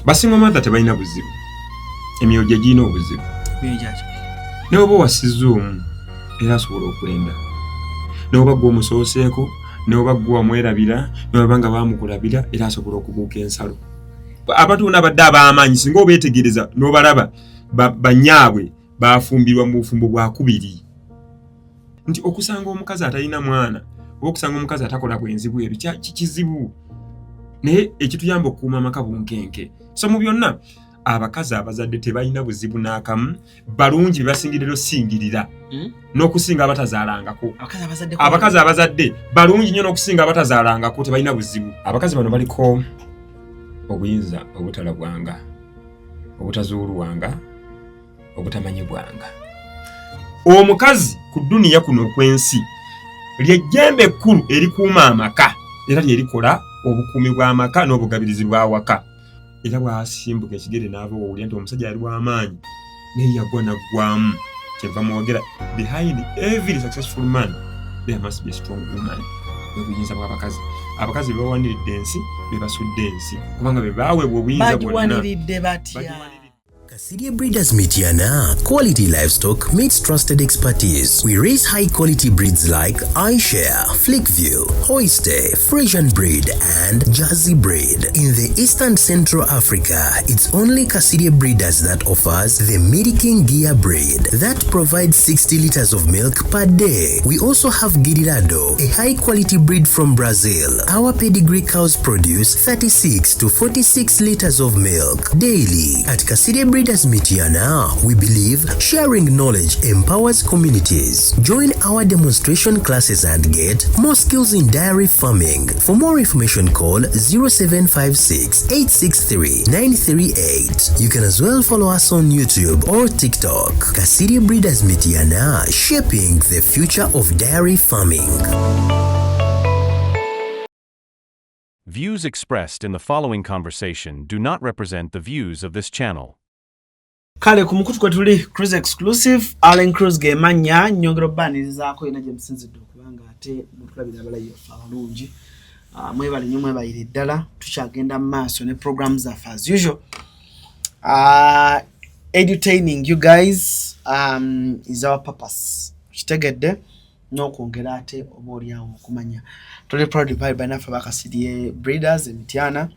Basinga mother tebalina buzibu. Emyoyo gye giyina obuzibu. Ne oba wasizza omu era asobola okwenda. Ne oba gwe omusooseeko, ne oba gwe wamwerabira, ne oba nga baamukulabira era asobola okubuuka ensalo. Abatuuna badde ab'amaanyi singa obeetegereza n'obalaba bannyaabwe baafumbirwa mu bufumbo bwa kubiri. Nti okusanga omukazi atalina mwana oba okusanga omukazi atakola bwenzi bweru kizibu. Naye ekituyamba okukuuma amaka bunkenke. So mu byonna abakazi abazadde tebalina buzibu n'akamu, balungi bebasingirira osingirira n'okusinga abatazaalangako. Abakazi abazadde balungi nnyo n'okusinga abatazaalangako, tebalina buzibu. Abakazi bano baliko obuyinza obutalabwanga, obutazuulwanga, obutamanyibwanga. Omukazi ku dduniya kuno okw'ensi ly'ejjembe ekkulu erikuuma amaka era lyerikola obukuumi bw'amaka n'obugabirizi bw'awaka. Era bw'asimbuka ekigere n'ava owulira nti omusajja yali w'amaanyi naye yagwa naggwamu. Kyeva mwogera, behind every successful man there must be a strong woman. Obuyinza bw'abakazi. Abakazi be bawaniridde ensi be basudde ensi kubanga be baaweebwa obuyinza bwonna. Bagiwaniridde batya? Kasiria Breeders Mitiana. Quality livestock meets trusted expertise. We raise high quality breeds like iShare, Flickview, Oyster, Frisian breed, and Jersey breed. In the Eastern Central Africa, it's only Kasiria Breeders that offers the Midi King Gear breed that provides 60 liters of milk per day. We also have Girirado, a high quality breed from Brazil. Our pedigree cows produce 36 to 46 liters of milk daily. At Kasiria Breeders Mitiana, we believe sharing knowledge empowers communities. Join our demonstration classes and get more skills in dairy farming. For more information, call 0756 863 938. You can as well follow us on YouTube or TikTok. Kasiria Breeders Mitiana, shaping the future of dairy farming. Views expressed in the following conversation do not represent the views of this channel. Kale ku mukutu kwe tuli Cruise Exclusive, Allen Cruise gemanya nyongero banirizaako ina gye musinzidde okubanga ate mutulabira abalayi abalungi. Mwebale nnyo mwebayire ddala, tukyagenda mu maaso ne programs zaffe as usual. Edutaining you guys is our purpose. Kitegedde n'okwongera ate oba olyawo okumanya. Tuli proud by banafa bakasirie Breeders Mitiana.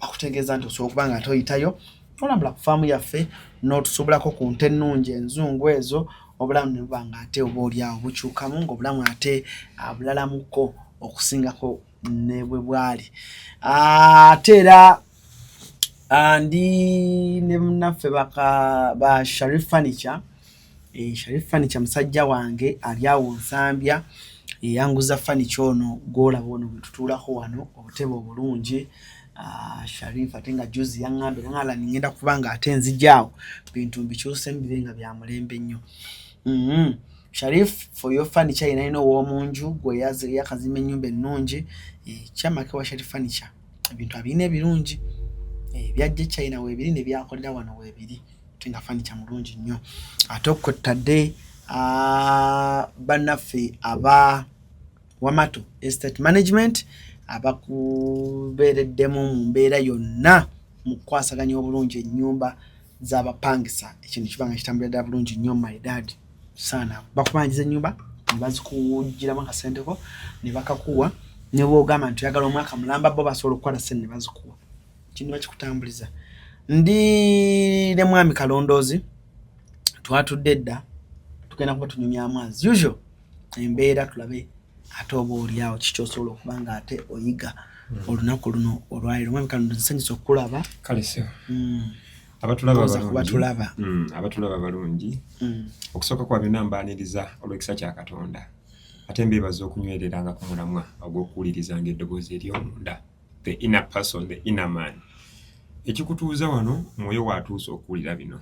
Akutegeeza nti osobola okubanga ate oyitayo olambula ku faamu yaffe n'otusobolako ku nte ennungi enzungu ezo, obulamu ne bubanga ate oba olyawo bukyukamu ng'obulamu ate bulalamuko okusingako ne bwe bwali. Ate era ndi ne munnaffe ba Sharif Furniture. Sharif Furniture musajja wange ali awo Nsambya, yanguza furniture ono gw'olaba ono bwe tutuulako wano, obutebe obulungi. Sharif ate nga juzi yaŋŋambye ngala ngenda kubanga ate nzijjaawo bintu mbikyuse mbibe nga bya mulembe nnyo. Sharif for your furniture ina ino w'omunju gwe yakazimba ennyumba ennungi. Kyamake wa Sharif Furniture ebintu abirina ebirungi, byajja China weebiri ne byakolera wano weebiri, tenga furniture mulungi nnyo. Ate okutadde bannaffe aba Wamato Estate Management abakubeereddemu mu mbeera yonna mu kwasaganya obulungi ennyumba z'abapangisa. Ekintu kibanga kitambulira bulungi nnyo my dad sana. Bakubanjiza ennyumba ne bazikugiramu akasenteko ne bakakuwa, ne bw'ogamba nti oyagala omwaka mulamba bo basobola okukwata ssente ne bazikuwa. Kino bakikutambuliza. Ndi ne mwami Kalondoozi twatudde dda tugenda kuba tunyumya amazi usual embeera tulabe ate oba olyawo kiki osobola okubanga ate oyiga olunaku luno olwaliro. Mwami Kalondoozi nsanyusa okulaba. Kale sio. Abatulaba balungi. Okusooka kwa byonna mbaaniriza olw'ekisa kya Katonda. Ate mbeebaza okunywereranga ku mulamwa ogw'okuwulirizanga eddoboozi ery'omunda, the inner person, the inner man. Ekikutuuza wano mwoyo watuusa okuwulira bino.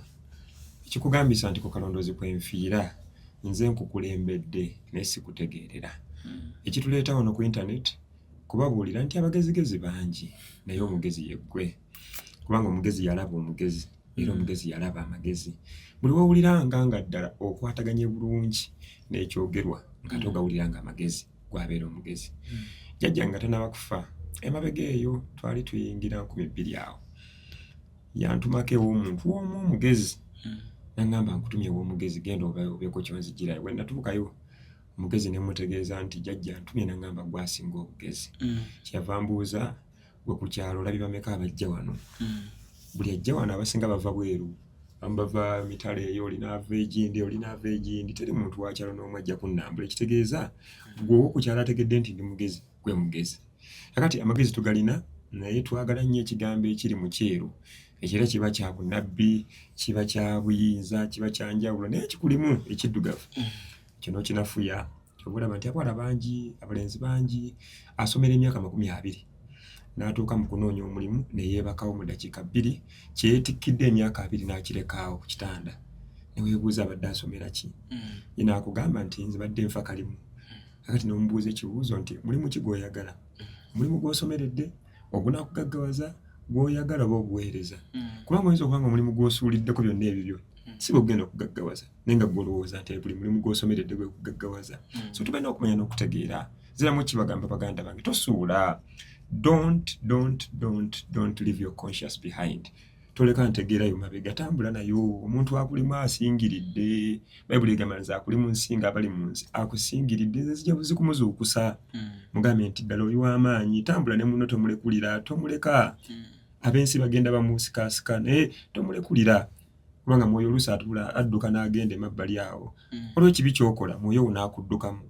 Ekikugambisa nti ku Kalondoozi kwenfiira nze nkukulembedde naye sikutegeerera. Ekituleeta wano ku internet kubabuulira nti abagezigezi bangi naye omugezi yeggwe. Kubanga omugezi yalaba omugezi era omugezi yalaba amagezi. Buli wawuliranga nga ddala okwataganye bulungi n'ekyogerwa nga togawuliranga amagezi gwabeera omugezi. Jjajja nga tanaba kufa emabega eyo twali tuyingira 2000 awo. yantumako ew'omuntu omu omugezi nangamba nkutumye ew'omugezi genda obeeko kyonzijirayo bwe natuukayo omugezi ne mutegeeza nti jjajja antumye nangamba gwasinga obugezi kyava mbuuza gwe ku kyalo olabi bameka abajja wano buli ajja wano abasinga bava bweru bava mitale eyo olinaava egindi teri muntu wa kyalo n'omu ajja kunnambula ekitegeeza gwe ku kyalo ategedde nti ndi mugezi gwe mugezi kakati amagezi tugalina naye twagala nnyo ekigambo ekiri mu kyeru ekira kiba kya bunnabbi kiba kya buyinza kiba kya njawulo naye kikulimu ekiddugavu kino kinafuya obulaba nti abawala bangi abalenzi bangi asomera emyaka 20 n'atuuka mu kunoonya omulimu ne yeebakawo mu ddakiika 2 kyeyeetikkidde emyaka 2 n'akirekaawo ku kitanda ne weebuuza abadde asomera ki ye n'akugamba nti nze badde nfa kalimu kakati n'omubuuza ekibuuzo nti mulimu ki gw'oyagala omulimu gw'osomeredde ogunaakugaggawaza gw'oyagala oba oguweereza kubanga oyinza okubanga omulimu gw'osuuliddeko byonna ebibyo si bwe gugenda okugaggawaza naye nga gw'olowooza nti buli mulimu gw'osomeredde gwe kugaggawaza so tulina okumanya n'okutegeera ziramu kibagamba baganda bange tosuula don't leave your conscience behind toleka ntegeerayo mabega tambula nayo omuntu akulimu asingiridde bayibuli egamba nti akulimu nsinga abali mu nsi akusingiridde nze zijja buzikumuzuukusa mugambe nti ddala oli w'amaanyi tambula ne munno tomulekulira tomuleka ab'ensi bagenda bamuusikaasika naye tomulekulira kubanga mwoyo oluusi adduka n'agenda emabbali awo olwo kibi kyokola mwoyo wo n'akuddukamu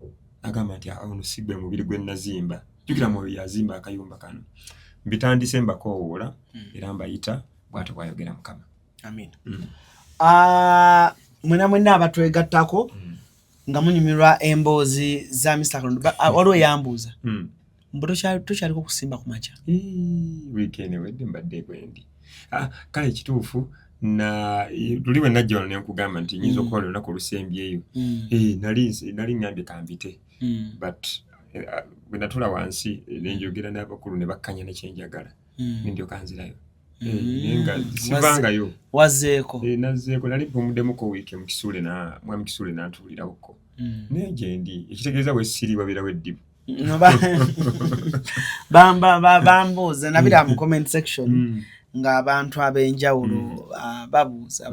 agamba nti ono si gwe mubiri gwe nazimba jjukira mwoyo yazimba akayumba kano mbitandise mbakoowoola era mbayita bw'atyo bw'ayogera Mukama. Amin. Mwena abatwegattako nga munyumirwa emboozi za Mr. Katonda waliwo yambuuza mbu tokyaliko kusimba ku makya wiikendi wedde mbadde gwendi kale ekituufu luli bwe najja wano ne nkugamba nti nyinza okukola olunaku olusembyeyo nali ngambye kambite but bwe natula wansi ne njogera n'abakulu ne bakkanya ne kyenjagala ndyoka nzirayo nenga sivangayo wazeeko nazeeko nali mpumuddemukko wiiki mu Kisuule mwami Kisuule n'antuulirako naye gye ndi ekitegeeza bwe siri wabirawo eddibu bambuuza nabira mu comment section nga abantu ab'enjawulo babuuza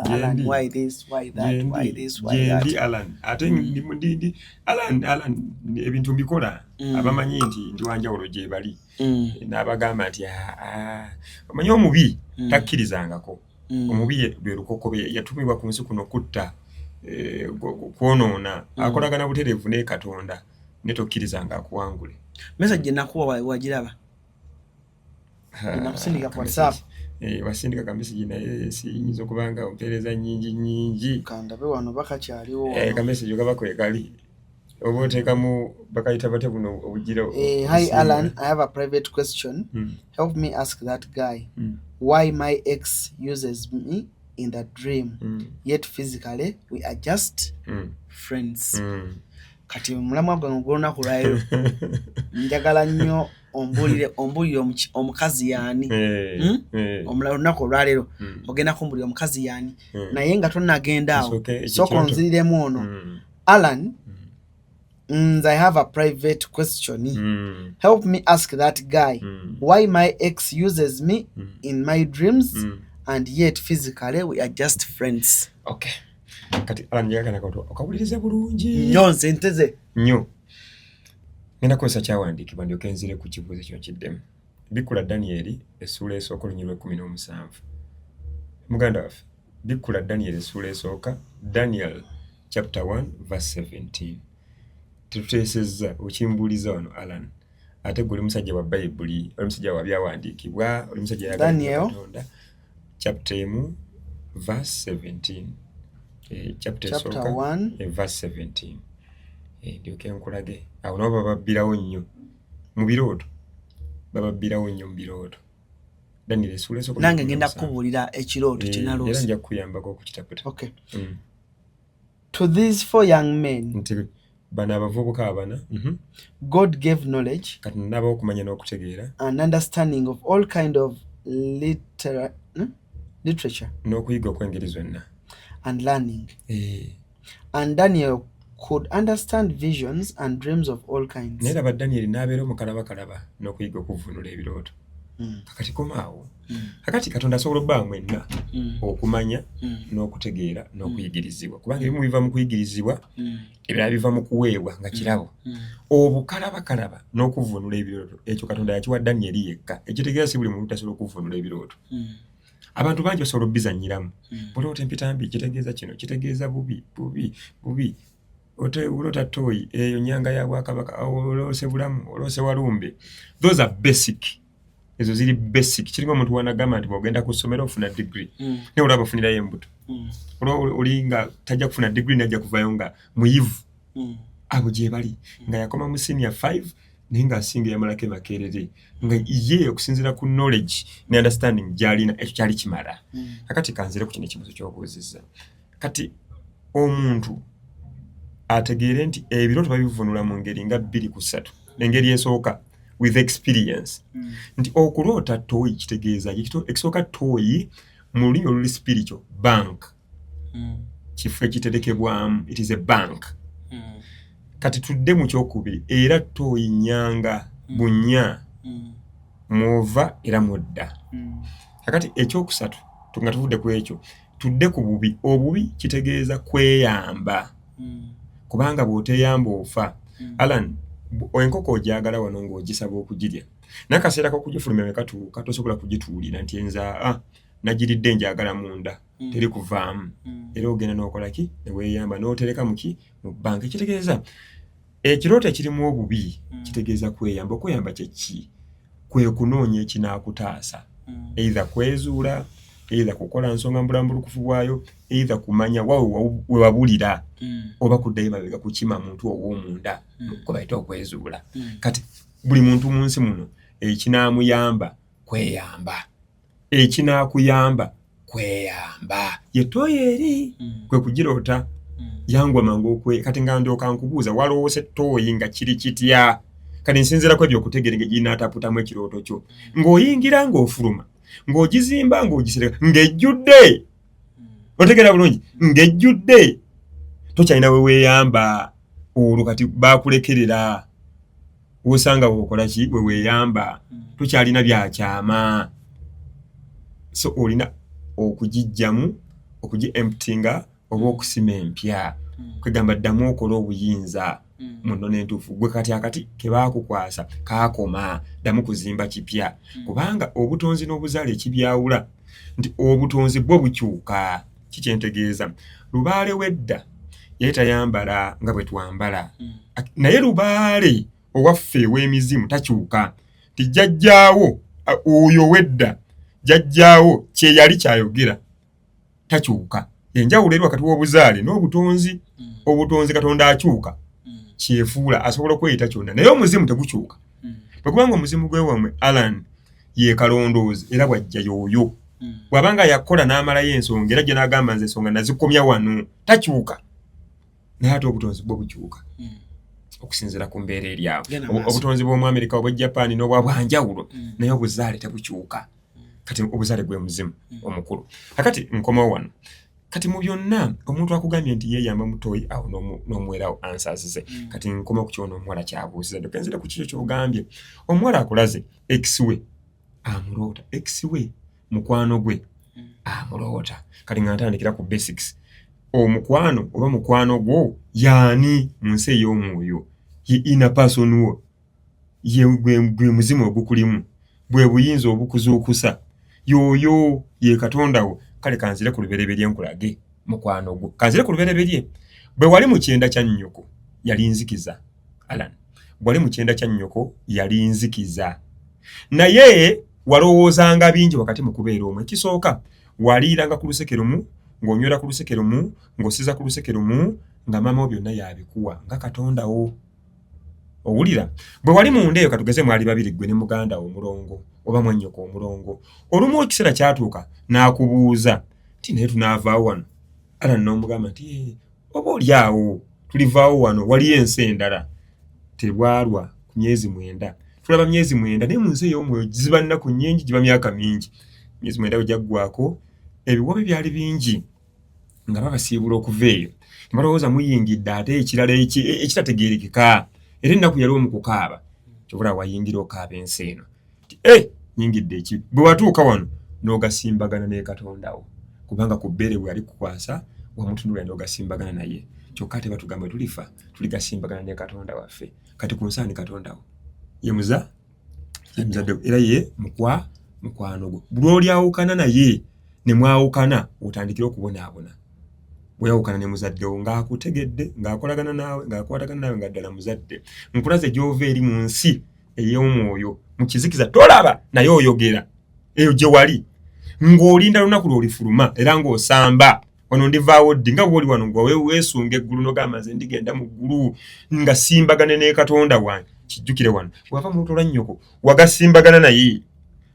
Alan why this why that why this why that Alan ate ndi Alan ebintu mbikola abamanyi nti ndi wanjawulo gye bali n'abagamba nti omanyi omubi takkirizangako omubi bwe lukokobe yatumibwa ku nsi kuno kutta kwonoona akolagana butereevu ne Katonda ne tokkirizanga akuwangule message nakuwa wagiraba nakusindika kwa WhatsApp wasindika ka message naye siyinza okubanga ompeereza nyingi kandabe wano bakakyaliwo ka message gabako ekali oba oteekamu bakayita bate buno obugira hi Alan, I have a private question. Help me ask that guy why my ex uses me in the dream yet physically we are just friends. Kati mulamwa gwe ngolunaku lwayo njagala nnyo ombulire omukazi yani omulunaku olwaleero ogenda kumbulira omukazi yani naye nga tonnagenda awo soko nziriremu ono Alan, I have a private question. Help me ask that guy why my ex uses me in my dreams and yet physically we are just friends. Okay. Kati alanjagana kato okawulirize bulungi nnyo nsenteze nnyo ngenda kwesa kyawandiikibwa ndyoke nzire ku kibuuzo kino kiddemu Bikula Daniel essula esooka olunyirwa 17 muganda waffe Bikula Daniel essula esooka Daniel chapter 1 verse 17 tuteesezza okimbuuliza wano Alan ate guli musajja wa Bayibuli oli musajja wa byawandiikibwa oli musajja yagala Katonda chapter 1 verse 17 chapter 1 verse 17 ndyoke nkulage awo nabo bababbirawo nnyo mu birooto bababbirawo nnyo mu birooto Daniel essula esooka nange ngenda kukubuulira ekirooto kye naloose era nja kukuyambako okukitaputa. Okay. To these 4 young men nti bano abavubuka abana God gave knowledge kati nabo okumanya n'okutegeera and understanding of all kind of literature n'okuyiga okw'engeri zonna and learning. And Daniel could understand visions and dreams of all kinds. Naye laba Daniel n'abeera omukalabakalaba n'okuyiga okuvvuunula ebirooto. kakati komaawo kakati Katonda asobola obba mwenna okumanya n'okutegeera n'okuyigirizibwa kubanga ebimu biva mu kuyigirizibwa ebirala biva mu kuweebwa nga kirabo obukalaba n'okuvvuunula ebirooto ekyo Katonda yakiwa Danyeri yekka ekitegeeza si buli muntu tasobola okuvvuunula ebirooto abantu bangi basobola obbizannyiramu buloota empitambi kitegeeza kino kitegeeza bubi olota toyi eyo nyanga ya Bwakabaka olose bulamu olose walumbe those are basic ezo ziri basic kiringa omuntu wanagamba nti bw'ogenda ku ssomero ofuna degree naye olaba ofunirayo embuto olinga tajja kufuna degree najja kuvayo nga muyivu abo gye bali nga yakoma mu senior 5 naye ng'asinga yamalako emakerere nga ye okusinziira ku knowledge ne understanding gy'alina ekyo kyali kimala kakati kanzire ku kino ekibuzo ky'obuuzizza kati omuntu ategeere nti ebirooto babivunula mu ngeri nga 2-3 engeri esooka with experience nti okuloota toyi kitegeeza ekisooka toyi mu lulimi oluli spiritual bank kifo ekiterekebwamu it is a bank kati tudde mu kyokubiri era toyi nyanga bunya mwova era mudda kakati ekyokusatu nga tuvudde ku ekyo tudde ku bubi obubi kitegeeza kweyamba kubanga bw'oteyamba ofa Alan enkoko ogyagala wano ng'ogisaba okugirya n'akaseera k'okugifulumya bwe katuuka tosobola kugituulira nti enza nagiridde njagala munda teri kuvaamu era ogenda n'okola ki ne weeyamba n'otereka muki mu banka ekitegeeza ekirooto ekirimu obubi kitegeeza kweyamba okweyamba kyeki kwe kunoonya ekinaakutaasa either kwezuula either kukola nsonga mu bulambulukufu bwayo either kumanya we wabulira oba kuddayo mabega kukima muntu ow'omunda kwe bayita okwezuula kati buli muntu mu nsi muno ekinaamuyamba kweyamba ekinaakuyamba kweyamba yetoyo eri kwe kugiroota yangwa mangu kati nga ndooka nkubuuza waloose tooyi nga kiri kitya kati nsinziirako ebyo okutegeera engeri n'ataputamu ekirooto kyo ng'oyingira ng'ofuluma ng'ogizimba ng'ogisereka ng'ejjudde otegeera bulungi ng'ejjudde tokyalina we weeyamba olwo kati baakulekerera wosanga wokola ki we weeyamba tokyalina byakyama so olina okugijjamu okugi-emptinga oba okusima empya kwegamba ddamu okola obuyinza muno n'entuufu gwe kati akati ke baakukwasa kaakoma ddamu kuzimba kipya kubanga obutonzi n'obuzaale ekibyawula nti obutonzi bwo bukyuka kikyentegeeza lubaale wedda yali tayambala nga bwe twambala naye lubaale owaffe ew'emizimu takyuka ti jjajjaawo oyo wedda jjajjaawo kye yali kyayogera takyuka enjawulo eri wakati w'obuzaale n'obutonzi obutonzi Katonda akyuka kyefuula asobola okweyita kyonna naye omuzimu tegukyuka bwekubanga omuzimu gwe wammwe Alan ye kalondoozi era bwajja y'oyo bw'abanga yakola n'amalayo ensonga era gye n'agamba nze ensonga nazikomya wano takyuka naye ate obutonzi bwo bukyuka okusinziira ku mbeera eri awo obutonzi bw'omu Amerika obwa Japan n'obwa bwanjawulo naye obuzaale tebukyuka kati obuzaale gwe muzimu omukulu kakati nkomawo wano kati mu byonna omuntu akugambye nti yeeyamba mutoyi awo n'omuwerawo ansaasize kati nkoma ku kyona omuwala kyabuusiza dokenzire ku kikyo ky'ogambye omuwala akulaze ex-we amuloota ex-we mukwano gwe amuloota kati nga ntandikira ku basics omukwano oba mukwano gwo yaani mu nsi ey'omwoyo ye inner person wo ye gwe muzimu ogukulimu bwe buyinza obukuzuukusa yoyo ye Katonda wo kale kanzire ku lubereberye nkulage mukwano gwo kanzire ku lubereberye bwe wali mu kyenda kya nnyoko yali nzikiza Alan bwe wali mu kyenda kya nnyoko yali nzikiza naye walowoozanga bingi wakati mu kubeera omwo ekisooka waliiranga ku luseke lumu ng'onywera ku luseke lumu ng'osiza ku luseke lumu nga maama wo byonna yabikuwa nga Katonda wo owulira bwe wali munda eyo katugeze mwali babiri gwe ne muganda wo omulongo oba mwannyoko omulongo olumu ekiseera kyatuuka n'akubuuza nti naye tunaavaawo wano Alan n'omugamba nti oba oli awo tulivaawo wano waliyo ensi endala tebwalwa ku myezi 9 tulaba myezi 9 naye mu nsi ey'omwoyo ziba nnaku nnyingi giba myaka mingi myezi 9 gyaggwako ebiwobe byali bingi nga babasiibula okuva eyo balowooza muyingidde ate ekirala ekitategeerekeka era ennaku yali omu kukaaba kyobula wayingira okaaba ensi eno nyingidde ekibi bwe watuuka wano n'ogasimbagana ne Katondawo kubanga ku bbeere bwe yali kukwasa wamutunula n'ogasimbagana naye kyokka ate batugamba tulifa tuligasimbagana ne Katonda waffe kati ku nsaani Katondawo ye muzadde era ye mukwano gwo buli olyawukana naye ne mwawukana otandikira okubonaabona bwe yawukana ne muzaddewo ng'akutegedde ng'akolagana naawe ng'akwatagana naawe nga ddala muzadde nkulaze gy'ova eri mu nsi ey'omwoyo mu kizikiza tolaba naye oyogera eyo gye wali ng'olinda lunaku lw'olifuluma era ng'osamba wano ndivaawo ddi nga bw'oli wano nga weesunga eggulu n'ogamba nze ndigenda mu ggulu nga simbagane ne Katonda wange kijjukire wano wava mu luto lwa nnyoko wagasimbagana naye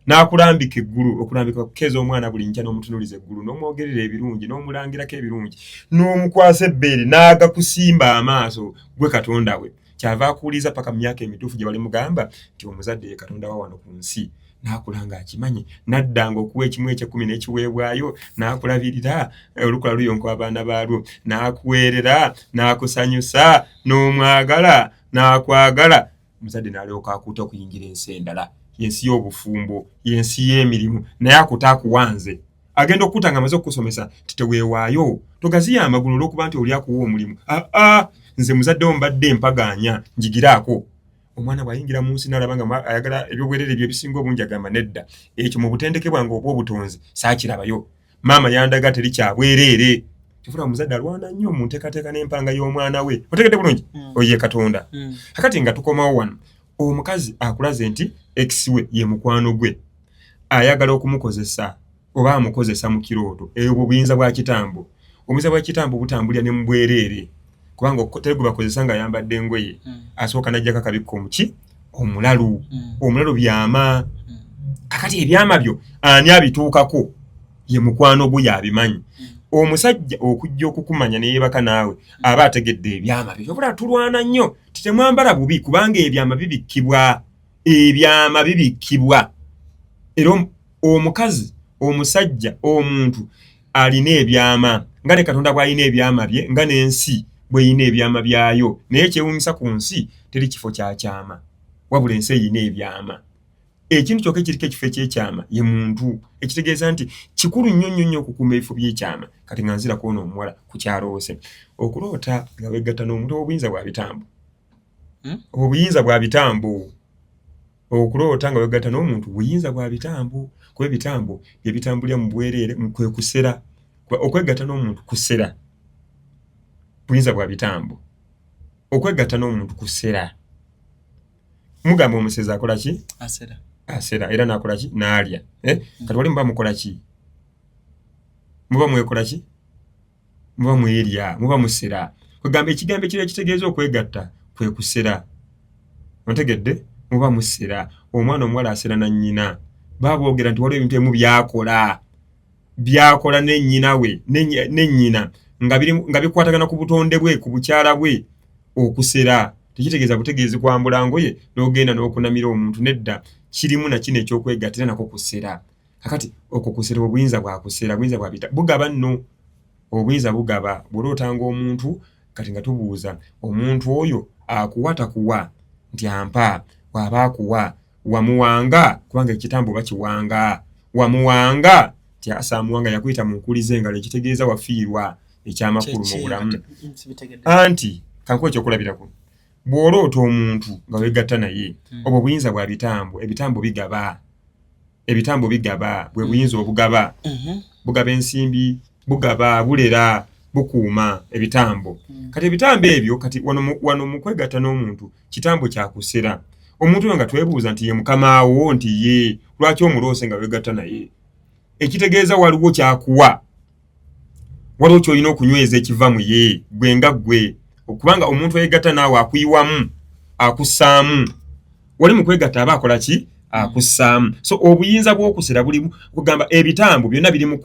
n'akulambika eggulu okulambika kukeeza omwana buli nkya n'omutunuliza eggulu n'omwogerera ebirungi n'omulangirako ebirungi n'omukwasa ebbeere n'agakusimba amaaso gwe Katonda we kyava akuuliza paka mu myaka emituufu gye bali mugamba nti omuzadde ye Katonda wa wano ku nsi n'akulanga akimanyi naddanga okuwa ekimu eky'ekkumi n'ekiweebwayo n'akulabirira olukula luyonko abaana baalwo n'akuweerera n'akusanyusa n'omwagala n'akwagala omuzadde n'alyoka akuuta okuyingira ensi endala yensi y'obufumbo yensi y'emirimu naye akuta akuwanze agenda okutanga amaze okukusomesa titeweewaayo togaziya amagulu olw'okuba nti oli akuwa omulimu nze muzadde wo mbadde empaganya njigiraako omwana bw'ayingira mu nsi n'alaba nga ayagala ebyobwerere bye bisinga obungi agamba nedda ekyo mu butendeke bwange obw'obutonzi saakirabayo maama yandaga teri kyabwereere kifuna omuzadde alwana nnyo mu nteekateeka n'empanga y'omwana we otegedde bulungi oye Katonda kakati nga tukomawo wano omukazi akulaze nti ex we ye mukwano gwe ayagala okumukozesa oba amukozesa mu kirooto eyo buyinza bwa kitambo obuyinza bwa kitambo butambulira ne mu bwereere kubanga oteregwe bakozesa nga ayambadde engoye asooka n'ajjako akabikko muki omulalu byama kakati ebyama byo ani abituukako ye mukwano gwe yabimanyi omusajja okujja okukumanya ne yeebaka naawe aba ategedde ebyama byo obula tulwana nnyo titemwambala bubi kubanga ebyama bibikkibwa era omukazi omusajja omuntu alina ebyama nga ne Katonda bw'alina ebyama bye nga n'ensi bw'eyina ebyama byayo naye kyewuunyisa ku nsi teri kifo kya kyama wabula ensi eyina ebyama ekintu kyokka ekiriko ekifo ekyekyama ye muntu ekitegeeza nti kikulu nnyo okukuuma ebifo by'ekyama kati nga nzira kuona omuwala ku kyaloose okuloota nga wegatta n'omuntu obuyinza bwa bitambo obuyinza bwa bitambo okuloota nga wegatta n'omuntu buyinza bwa bitambo kuba ebitambo bye bitambulira mu bwereere kwe kusera okwegatta n'omuntu kusera buyinza bwa bitambo okwegatta n'omuntu kusera mugamba omusezi akola ki asera era nakola ki n'alya kati wali muba mukola ki muba mwekola ki muba mwerya muba musera kwegamba ekigambo ekirala kitegeeza okwegatta kwe kusera ontegedde muba musera omwana omuwala asera na nnyina baboogera nti waliwo ebintu ebimu byakola ne nnyina we ne nnyina nga bikwatagana ku butonde bwe ku bukyala bwe okusera tekitegeeza butegeezi kwambula ngoye n'ogenda n'okunamira omuntu nedda kirimu na kino ekyokwegattira nako kusera kakati okwo kusera obuyinza bwa kusera buyinza bwa bita bugaba nno obuyinza bugaba bw'olootanga omuntu kati nga tubuuza omuntu oyo akuwa takuwa nti ampa bw'aba akuwa wamuwanga kubanga ekitambo bakiwanga wamuwanga nti asaamuwanga yakuyita mu nkulize engalo ekitegeeza wafiirwa ekyamakulu mu bulamu anti kankuwa ekyokulabirako bw'oloota omuntu nga wegatta naye obwo buyinza bwa bitambo ebitambo bigaba bwe buyinza obugaba bugaba ensimbi bugaba bulera bukuuma ebitambo kati ebitambo ebyo kati wano mu kwegatta n'omuntu kitambo kyakusera omuntu oyo nga twebuuza nti ye mukamaawo nti ye lwaki omuloose nga wegatta naye ekitegeeza waliwo kyakuwa waliwo kyolina okunyweza ekiva mu ye gwe nga gwe okubanga omuntu eyegatta naawe akuyiwamu akussaamu wali mu kwegatta aba akola ki akussaamu so obuyinza bw'okusera bulimu kugamba ebitambo byonna biri mu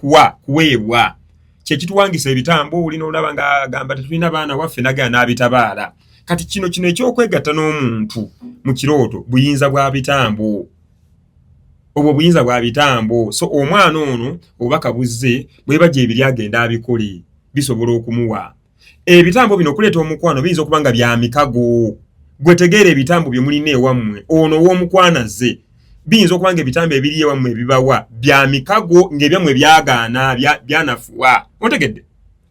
kuweebwa kyekituwangisa ebitambo olina olaba nga agamba tetulina baana waffe nagaya n'abitabaala kati kino ekyokwegatta n'omuntu mu kirooto buyinza bwa bitambo obwo buyinza bwa bitambo so omwana ono obubaka buzze bwe bajja ebiri agenda abikole bisobola okumuwa ebitambo bino okuleeta omukwano biyinza okuba nga bya mikago gwe tegeera ebitambo bye mulina ewammwe ono w'omukwanaze biyinza okubanga ebitambo ebiri ewammwe ebibawa bya mikago ng'ebyammwe byagaana byanafuwa otegedde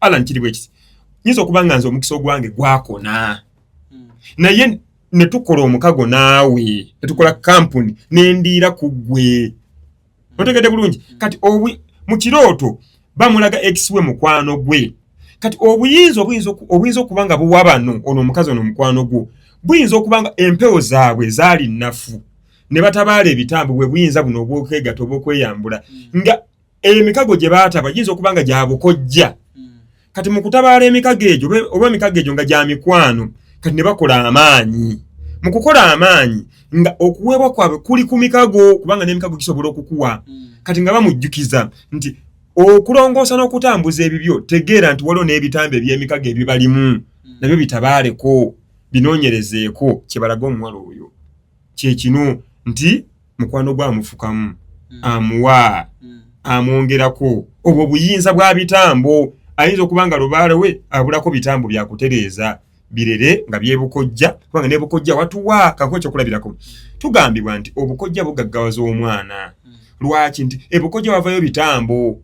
ala nkiri bwe kiti nyinza okubanga nze omukisa ogwange gwakona naye ne tukola omukago naawe ne tukola kampuni nendiira ku ggwe otegedde bulungi kati mu kirooto bamulaga ex we mukwano gwe kati obuyinza okubanga buwa bano ono omukazi ono mukwano gwo buyinza okubanga empewo zaabwe zaali nnafu ne batabaala ebitambo bwe buyinza buno obwokwegatta obwokweyambula nga emikago gye baataba giyinza okubanga gya bukojja kati mu kutabaala emikago egyo oba emikago egyo nga gya mikwano kati ne bakola amaanyi mu kukola amaanyi nga okuweebwa kwabwe kuli ku mikago kubanga n'emikago gisobola okukuwa kati nga bamujjukiza nti okulongoosa n'okutambuza ebibyo tegeera nti waliwo n'ebitambo eby'emikago ebibalimu nabyo bitabaaleko binoonyerezeeko kye balaga omuwala oyo kye kino nti mukwano gwe amufukamu amuwa amwongerako obwo buyinza bwa bitambo ayinza okubanga lubaale we abulako bitambo byakutereeza birere nga byebukojja kubanga nebukojja watuwa kako ekyokulabirako tugambibwa nti obukojja bugaggawaza omwana lwaki nti ebukojja wavayo bitambo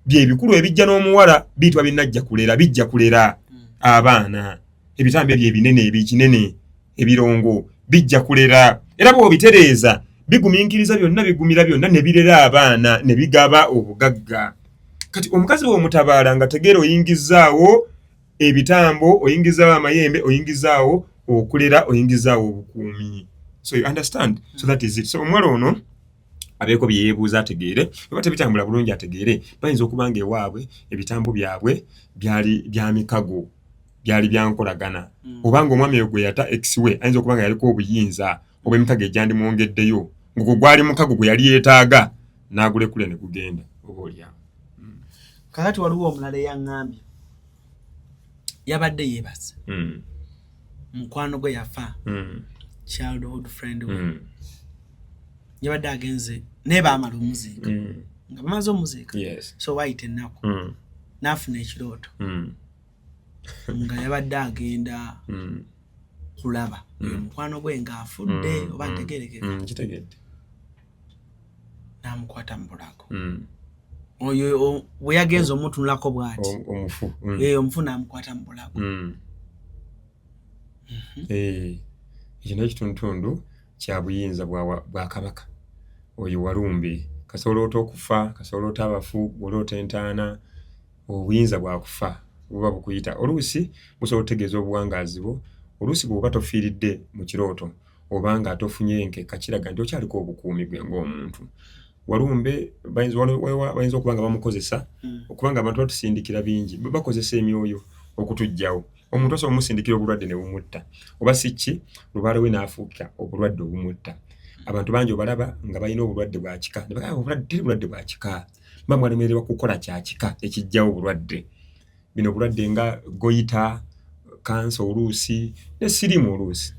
byebikulu ebijja n'omuwala biyitibwa binajja kulera bijja kulera abaana ebitambo ebyo ebinene ebikinene ebirongo bijja kulera era bw'obitereeza bigumiikiriza byonna bigumira byonna ne birera abaana ne bigaba obugagga kati omukazi bw'omutabaala nga tegeera oyingizaawo ebitambo oyingizaawo amayembe oyingizaawo okulera oyingizaawo obukuumi so you understand so that is it so omuwala ono abeeko bye yeebuuza ategeere oba tebitambula bulungi ategeere bayinza okubanga ewaabwe ebitambo byabwe byali bya mikago byali byankolagana obanga omwami oyo gwe yata ex we ayinza okubanga yaliko obuyinza oba emikago egyandimwongeddeyo ng'ogwo gwali mukago gwe yali yeetaaga n'agulekule ne gugenda oba olyawo kakati waliwo omulala eyaŋŋambye yabadde yeebaza mukwano gwe yafa childhood friend we yabadde agenze naye baamala omuziika nga bamaze omuziika so wayita ennaku n'afuna ekirooto nga yabadde agenda kulaba omukwano gwe ng'afudde oba ntegeerekeka n'amukwata mu bulago oyo bwe yagenza omutunulako bw'ati omufu n'amukwata mu bulago ekyo n'ekitundutundu kya buyinza bwa kabaka oyo Walumbe kasoloota okufa kasoloota abafu woloota entaana obuyinza bwa kufa buba bukuyita oluusi busobola otegeeza obuwangaazi bwo oluusi bw'oba tofiiridde mu kirooto obanga atofunye enkeka kiraga nti okyaliko obukuumi bwe ng'omuntu Walumbe bayinza okubanga bamukozesa okubanga abantu batusindikira bingi bakozesa emyoyo okutuggyawo omuntu osobola omusindikira obulwadde ne bumutta oba si ki lubaale we n'afuuka obulwadde obumutta abantu bangi obalaba nga balina obulwadde bwa kika ne bagamba obulwadde teri bulwadde bwa kika mba mwalemererwa kukola kya kika ekijjawo obulwadde bino obulwadde nga goyita kansa oluusi ne sirimu oluusi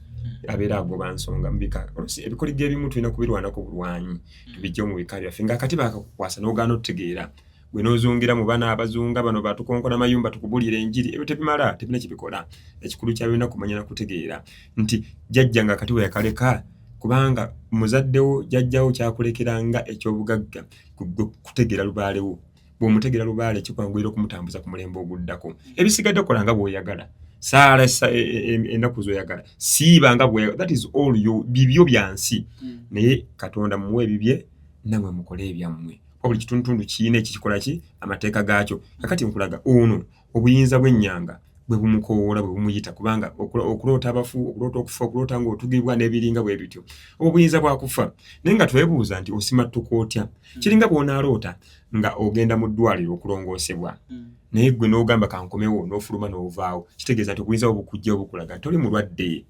abeera agoba nsonga mubika oluusi ebikoligo ebimu tulina kubirwanako bulwanyi tubijjewo mu bika byaffe nga kati bakakukwasa n'ogaana otutegeera gwe n'ozungira mu bana abazunga bano batukonkona mayumba tukubulira enjiri ebyo tebimala tebina kibikola ekikulu kyabirina kumanya na kutegeera nti jjajja nga kati we yakaleka kubanga muzaddewo jjajjawo kyakulekeranga ekyobugagga kutegeera lubaalewo bw'omutegeera lubaale kikwanguyira okumutambuza ku mulembe oguddako ebisigadde okola nga bw'oyagala saala ennaku z'oyagala siiba nga bw'oyagala that is all bibyo byansi naye Katonda muwe ebibye namwe mukole ebyammwe buli kitundutundu kiina ekikikola ki amateeka gaakyo kakati nkulaga ono obuyinza bw'ennyanga bwe bumukoowoola bwe bumuyita kubanga okuloota abafu okuloota okufa okuloota ng'otugibwa n'ebiringa bwe bityo obuyinza bwakufa naye nga twebuuza nti osimattuka otya kiringa bw'onaaloota nga ogenda mu ddwaliro okulongoosebwa naye gwe n'ogamba kankomewo n'ofuluma n'ovaawo kitegeeza nti obuyinza obukujja obukulaga toli mulwadde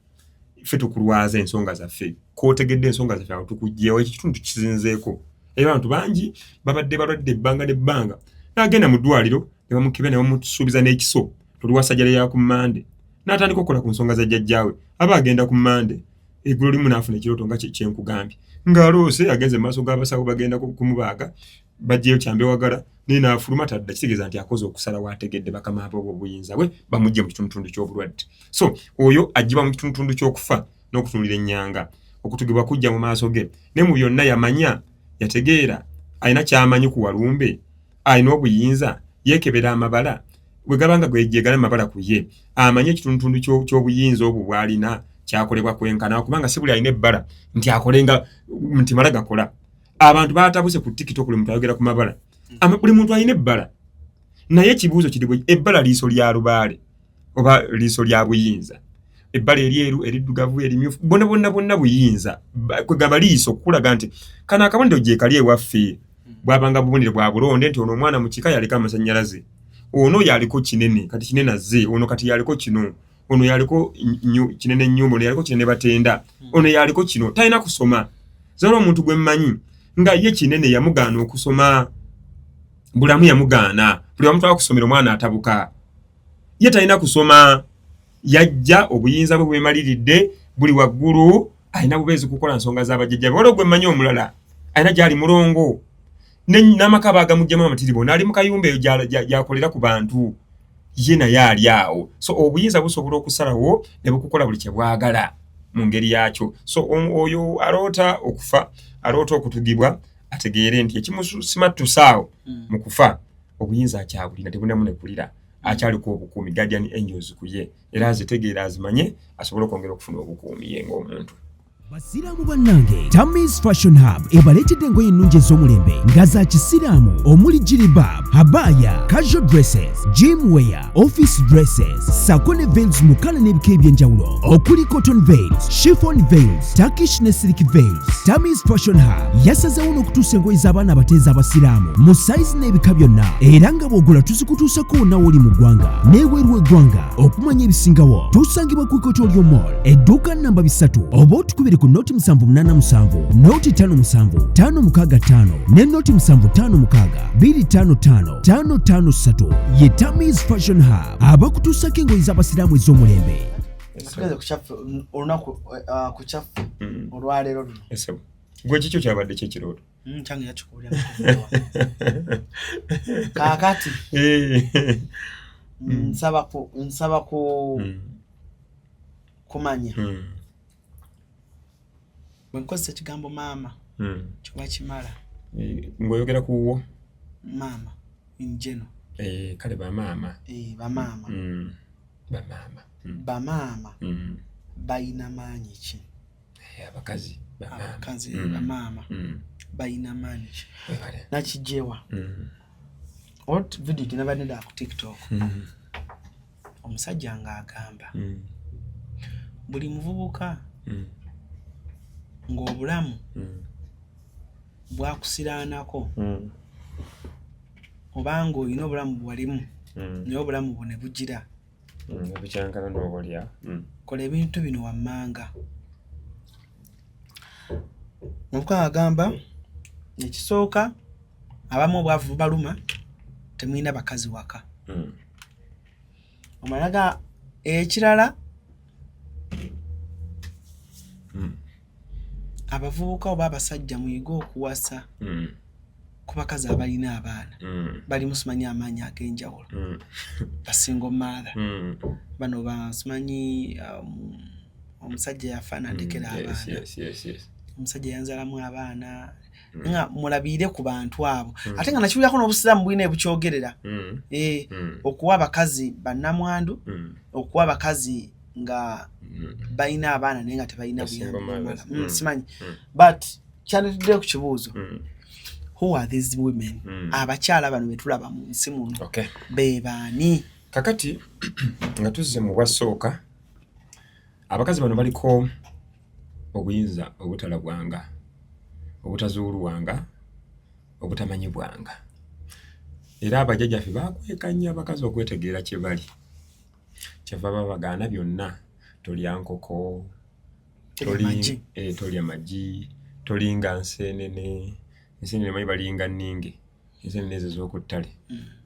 ffe tukulwaza ensonga zaffe kootegedde ensonga zaffe awo tukujjeewo ekitundu kizinzeeko era abantu bangi babadde balwadde ebbanga n'ebbanga n'agenda mu ddwaliro ne bamukiba ne bamusuubiza n'ekiso tuli wasajjala ya ku Mmande n'atandika okukola ku nsonga za jjajjaawe aba agenda ku Mmande eggulo limu n'afuna ekirooto nga kyenkugambye ng'aloose agenze mu maaso g'abasawo bagenda kumubaaga bajjeyo kyambewagala naye n'afuluma tadda kitegeeza nti akoze okusala waategedde bakama abo obuyinza bwe bamuggye mu kitundutundu ky'obulwadde so oyo aggiba mu kitundutundu ky'okufa n'okutunulira ennyanga okutugibwa kujja mu maaso ge ne mu byonna yamanya yategeera alina kyamanyi ku Walumbe alina obuyinza yeekebera amabala bwe gabanga gwejjegala amabala ku ye amanye ekitundutundu ky'obuyinza obwo bw'alina kyakolebwa kwenkana kubanga si buli alina ebbala nti akolenga nti mala gakola abantu batabuse ku TikTok buli muntu ayogera ku mabala buli muntu alina ebbala naye ekibuuzo kiri bwe ebbala liiso lya lubaale oba liiso lya buyinza ebbala eryeru eriddugavu erimyufu bonna buyinza kwegamba liiso kulaga nti kana akabonero gye kali ewaffe bwabanga bubonero bwa bulonde nti ono omwana mu kika yaleka amasannyalaze ono yaliko kinene kati kinene azze ono kati yaliko kino ono yaliko kinene nnyumba ono yaliko kinene batenda ono yaliko kino talina kusoma zalo omuntu gwe mmanyi nga ye kinene yamugaana okusoma bulamu yamugaana buli omuntu akusomera omwana atabuka ye talina kusoma yajja obuyinza bwe bwemaliridde buli waggulu alina bubeezi kukola nsonga z'abajjajja waliwo gwe mmanyi omulala alina gyali mulongo n'amaka bagamuggyemu amatiribo n'ali mu kayumba eyo gyakolera ku bantu ye naye ali awo so obuyinza busobola okusalawo ne bukukola buli kye bwagala mu ngeri yakyo so oyo aloota okufa aloota okutugibwa ategeere nti ekimusimattusaawo mu kufa obuyinza akyabulina tebunamu ne kulira akyaliko obukuumi guardian angels ku ye era azitegeera azimanye asobole okwongera okufuna obukuumi ye ng'omuntu Basiraamu bannange Tammy's Fashion Hub ebaleetedde engoye ennungi ez'omulembe nga za kisiraamu omuli jilibab, habaya, casual dresses, gym wear, office dresses, sako ne veils mu kkala n'ebika eby'enjawulo okuli cotton veils, chiffon veils, Turkish ne silk veils. Tammy's Fashion Hub yasazeewo n'okutuusa engoye z'abaana abateezi abasiraamu mu sayizi n'ebika byonna era nga bw'ogula tuzikutuusako wonna w'oli mu ggwanga n'ebweru w'eggwanga. Okumanya ebisingawo tusangibwa ku Equatorial Mall edduuka namba 3 oba otukubire ku noti 787 noti 57 565 ne noti 756 255 553 ye Tammy's Fashion Hub abakutuusako engoye z'abasiraamu ez'omulembe. Tugeze olunaku ku kyaffe olwaleero luno gwe kikyo kyabadde kyekirooto kyange yakikuulira kaakati nsaba kumanya bwe nkozesa ekigambo maama kiba kimala ng'oyogera ku wo maama injeno kale bamaama bamaama bayina maanyi ki abakazi bamaama bayina maanyi ki nakijewa ot video tinabadde da ku TikTok omusajja ng'agamba buli muvubuka ng'obulamu bwakusiraanako obanga olina obulamu bwalimu naye obulamu bwo ne bugira bukyankana n'obolya kola ebintu bino wammanga. Omuvubuka agamba ekisooka abamu obwavu bubaluma temulina bakazi waka omalaga ekirala abavubuka oba abasajja muyiga okuwasa ku bakazi abalina abaana bali musimanyi amaanyi ag'enjawulo basinga omumaala bano basimanyi omusajja yafaana ndekera abaana omusajja yanzalamu abaana nga mulabiire ku bantu abo ate nga nakiwulirako n'obusiraamu bulina ebukyogerera okuwa abakazi bannamwandu okuwa abakazi nga balina abaana naye nga tebalina buyambi simanyi but kyanetuddeyo ku kibuuzo who are these women abakyala bano betulaba mu nsi muno be baani kakati nga tuzze mu bwasooka abakazi bano baliko obuyinza obutalabwanga obutazuulwanga obutamanyibwanga era abajjajjaffe bakwekanya abakazi okwetegeera kye bali kyava babagaana byonna tolya nkoko tolya magi tolinga nseenene manyi balinga nninge enseenene ezo ez'okuttale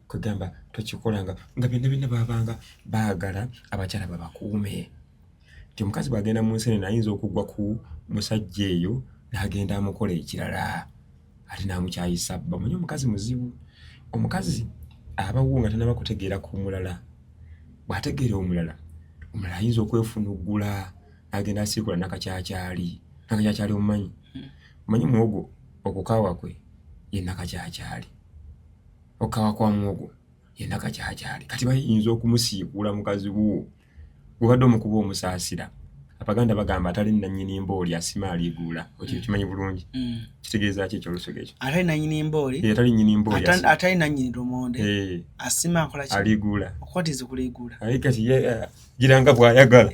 kwegamba tokikolanga nga byonna babanga baagala abakyala babakuume nti omukazi bw'agenda mu nseenene ayinza okugwa ku musajja eyo n'agenda amukola ekirala ate n'amukyayisa bamanyi omukazi muzibu omukazi abawo nga tanaba kutegeera ku mulala bw'ategeera omulala ayinza okwefunuggula n'agenda asiikula nakakyakyali nakakyali omumanyi omanyi muwogo okukawa kwe ye nakakyali okawa kwa muwogo ye nakakyali kati bayinza okumusiikuula mukazi wo gubadde omukuba omusaasira Abaganda bagamba atali nannyini mbooli asima aliiguula ekyo kimanyi bulungi kitegeeza ki ekyo olusoga ekyo atali nannyini mbooli atali nnyini mbooli atali nannyini lumonde asima akola ki aliiguula okwatiza kuliiguula ayi kati giranga bw'ayagala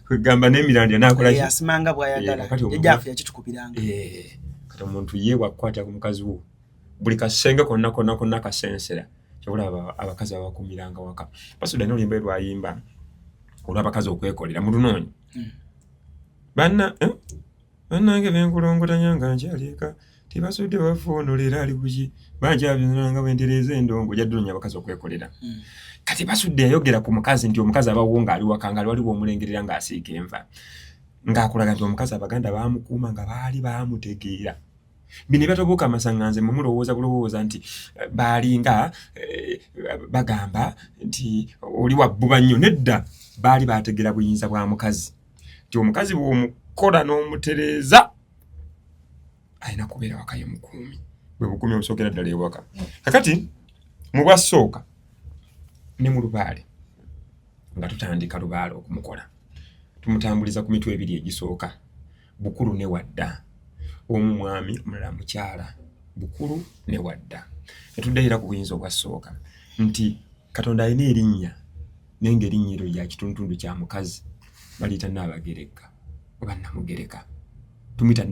kwegamba n'emirandira n'akola ki asimanga bw'ayagala jjajjaffe yakitukubiranga kati omuntu ye bwakukwata ku mukazi wo buli kasenge konna kasensera kyobula abakazi abakumiranga waka Basudde n'oluyimba lwayimba olw'abakazi okwekolera mu lunoonyi bannange benkulongotanya nga nkyaliika tibasudde bafoonolera ali kuki banjabyonanga bwentereza endongo jaddunonya abakazi okwekolera kati Basudde yayogera ku mukazi nti omukazi abawo ng'ali waka nga waliwo omulengerera ng'asiika enva ng'akulaga nti omukazi Abaganda baamukuuma nga baali baamutegeera bino byatobuuka amasaŋŋanze mwe mulowooza bulowooza nti baalinga bagamba nti oli wabbuba nnyo nedda baali baategera buyinza bwa mukazi nti omukazi bw'omukola n'omutereeza alina kubeera waka ye mukuumi bwe bukuumi obusookera ddala ewaka kakati mu bwasooka ne mu lubaale nga tutandika lubaale okumukola tumutambuliza ku mitwe ebiri egisooka bukulu ne wadda omu mwami omulala mukyala bukulu ne wadda netuddaira ku buyinza obwasooka nti Katonda alina erinnya naye ng'erinnya eryo lya kitundutundu kya mukazi baliyita Nnabagereka oba Namugereka tumuyita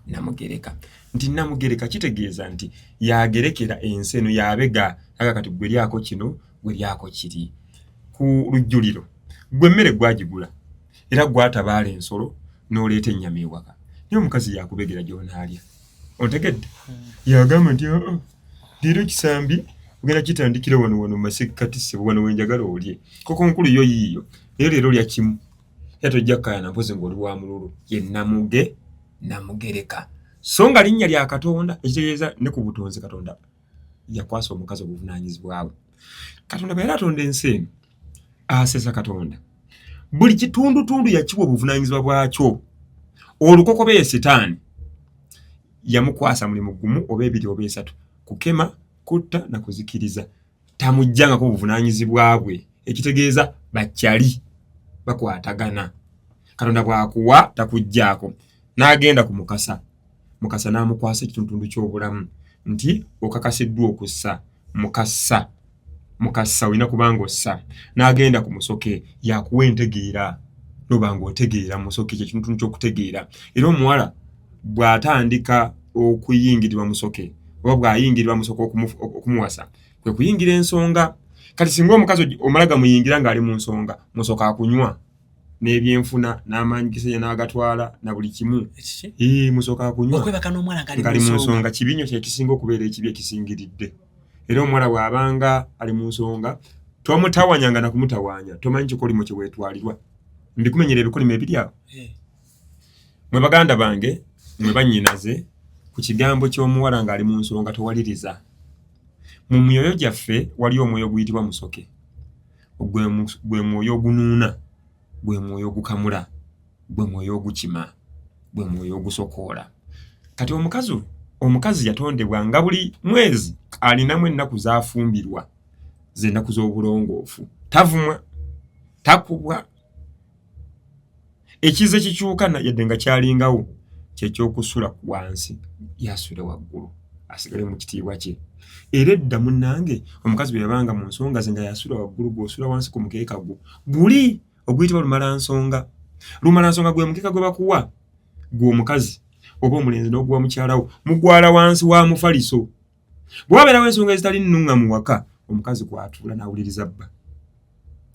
Namugereka nti Namugereka kitegeeza nti yagerekera ensi eno yabega aga kati gwe lyako kino gwe lyako kiri ku lujjuliro gwe emmere gwagigula era gwatabaala ensolo n'oleeta ennyama ewaka naye omukazi yakubegera gy'onaalya ontegedde yagamba nti leero kisambi ogenda kitandikira wano mu masekkati ssebo wano wenjagala olye koko nkulu yo yiiyo naye leero lya kimu era tojja kukayana mpozi ng'oli wa mululu ye Namugereka so nga linnya lya Katonda ekitegeeza ne ku butonzi Katonda yakwasa omukazi obuvunaanyizibwa bwe Katonda bwe yali atonda ensi eno asesa Katonda buli kitundutundu yakiwa obuvunaanyizibwa bwakyo olukokobe ye Setaani yamukwasa mulimu gumu oba ebiri oba esatu kukema kutta na kuzikiriza tamujjangako obuvunaanyizibwa bwe ekitegeeza bakyali bakwatagana Katonda bw'akuwa takugjaako n'agenda ku Mukasa n'amukwasa ekitundutundu ky'obulamu nti okakasiddwa okussa Mukasa olina kubanga ossa n'agenda ku Musoke yakuwa entegeera n'obanga otegeera Musoke ekyo ekitundutundu ky'okutegeera era omuwala bw'atandika okuyingirirwa Musoke oba bw'ayingirirwa Musoke okumuwasa kwe kuyingira ensonga kati singa omukazi omalaga muyingira ng'ali mu nsonga Musoke akunywa n'ebyenfuna n'amaanyi gisenya n'agatwala na buli kimu Musoke akunywa okwebaka n'omwana ngali mu nsonga kibinyo kye kisinga okubeera ekibi ekisingiridde era omuwala bw'abanga ali mu nsonga tomutawanyanga na kumutawaanya tomanyi kikolimo kye weetwalirwa mbikumenyera ebikolimo ebiri awo mwe baganda bange mwe bannyinaze ku kigambo ky'omuwala ng'ali mu nsonga towaliriza mu myoyo gyaffe wali omwoyo guyitibwa Musoke gwe mwoyo ogunuuna gwe mwoyo ogukamula gwe mwoyo ogukima gwe mwoyo ogusokoola kati omukazi yatondebwa nga buli mwezi alinamu ennaku zaafumbirwa z'ennaku z'obulongoofu tavumwa takubwa ekize kikyuka yadde nga kyalingawo kyekyokusula wansi yasule waggulu asigale mu kitiibwa kye era edda munnange omukazi bwe yabanga mu nsonga ze nga yasula waggulu gw'osula wansi ku mukeeka gwo guli oguyitibwa lumalansonga gwe mukeeka gwe bakuwa gw'omukazi oba omulenzi n'oguwa mukyalawo mugwala wansi wa mufaliso bwe wabeerawo ensonga ezitali nnunga mu waka omukazi kwatuula n'awuliriza bba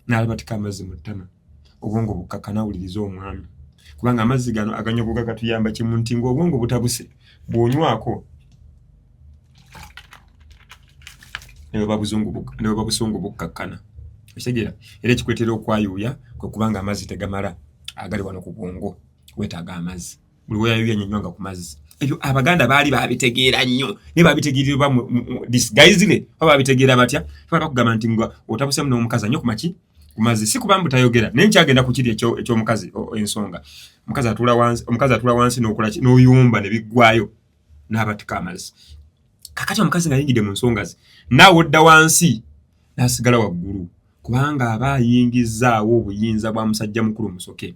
n'alabatika amazzi mu ttama obwongo bukkakka n'awuliriza omwami kubanga amazzi gano aganyogoga gatuyamba kimu nti ng'obwongo butabuse bw'onywako ne bwe busungu bukkakkana ekitegeera era ekikwetera okwayuuya kwe kubanga amazzi tegamala agali wano ku bwongo weetaaga amazzi buli weyayuuya nnyonywanga ku mazzi ebyo Abaganda baali babitegeera nnyo naye babitegeererwa disguised oba babitegeera batya bakugamba nti nga otabusemu n'omukazi nnyo ku maki kumazi si kubamba tayogera nenchi agenda kukiri ekyo mukazi ensonga mukazi atula wansi nokola noyumba ne bigwayo n'abatika amazi kakati omukazi nga yingide mu nsongazi nawe odda wansi nasigala waggulu kubanga abayingizaawo obuyinza bwa musajja mukulu musoke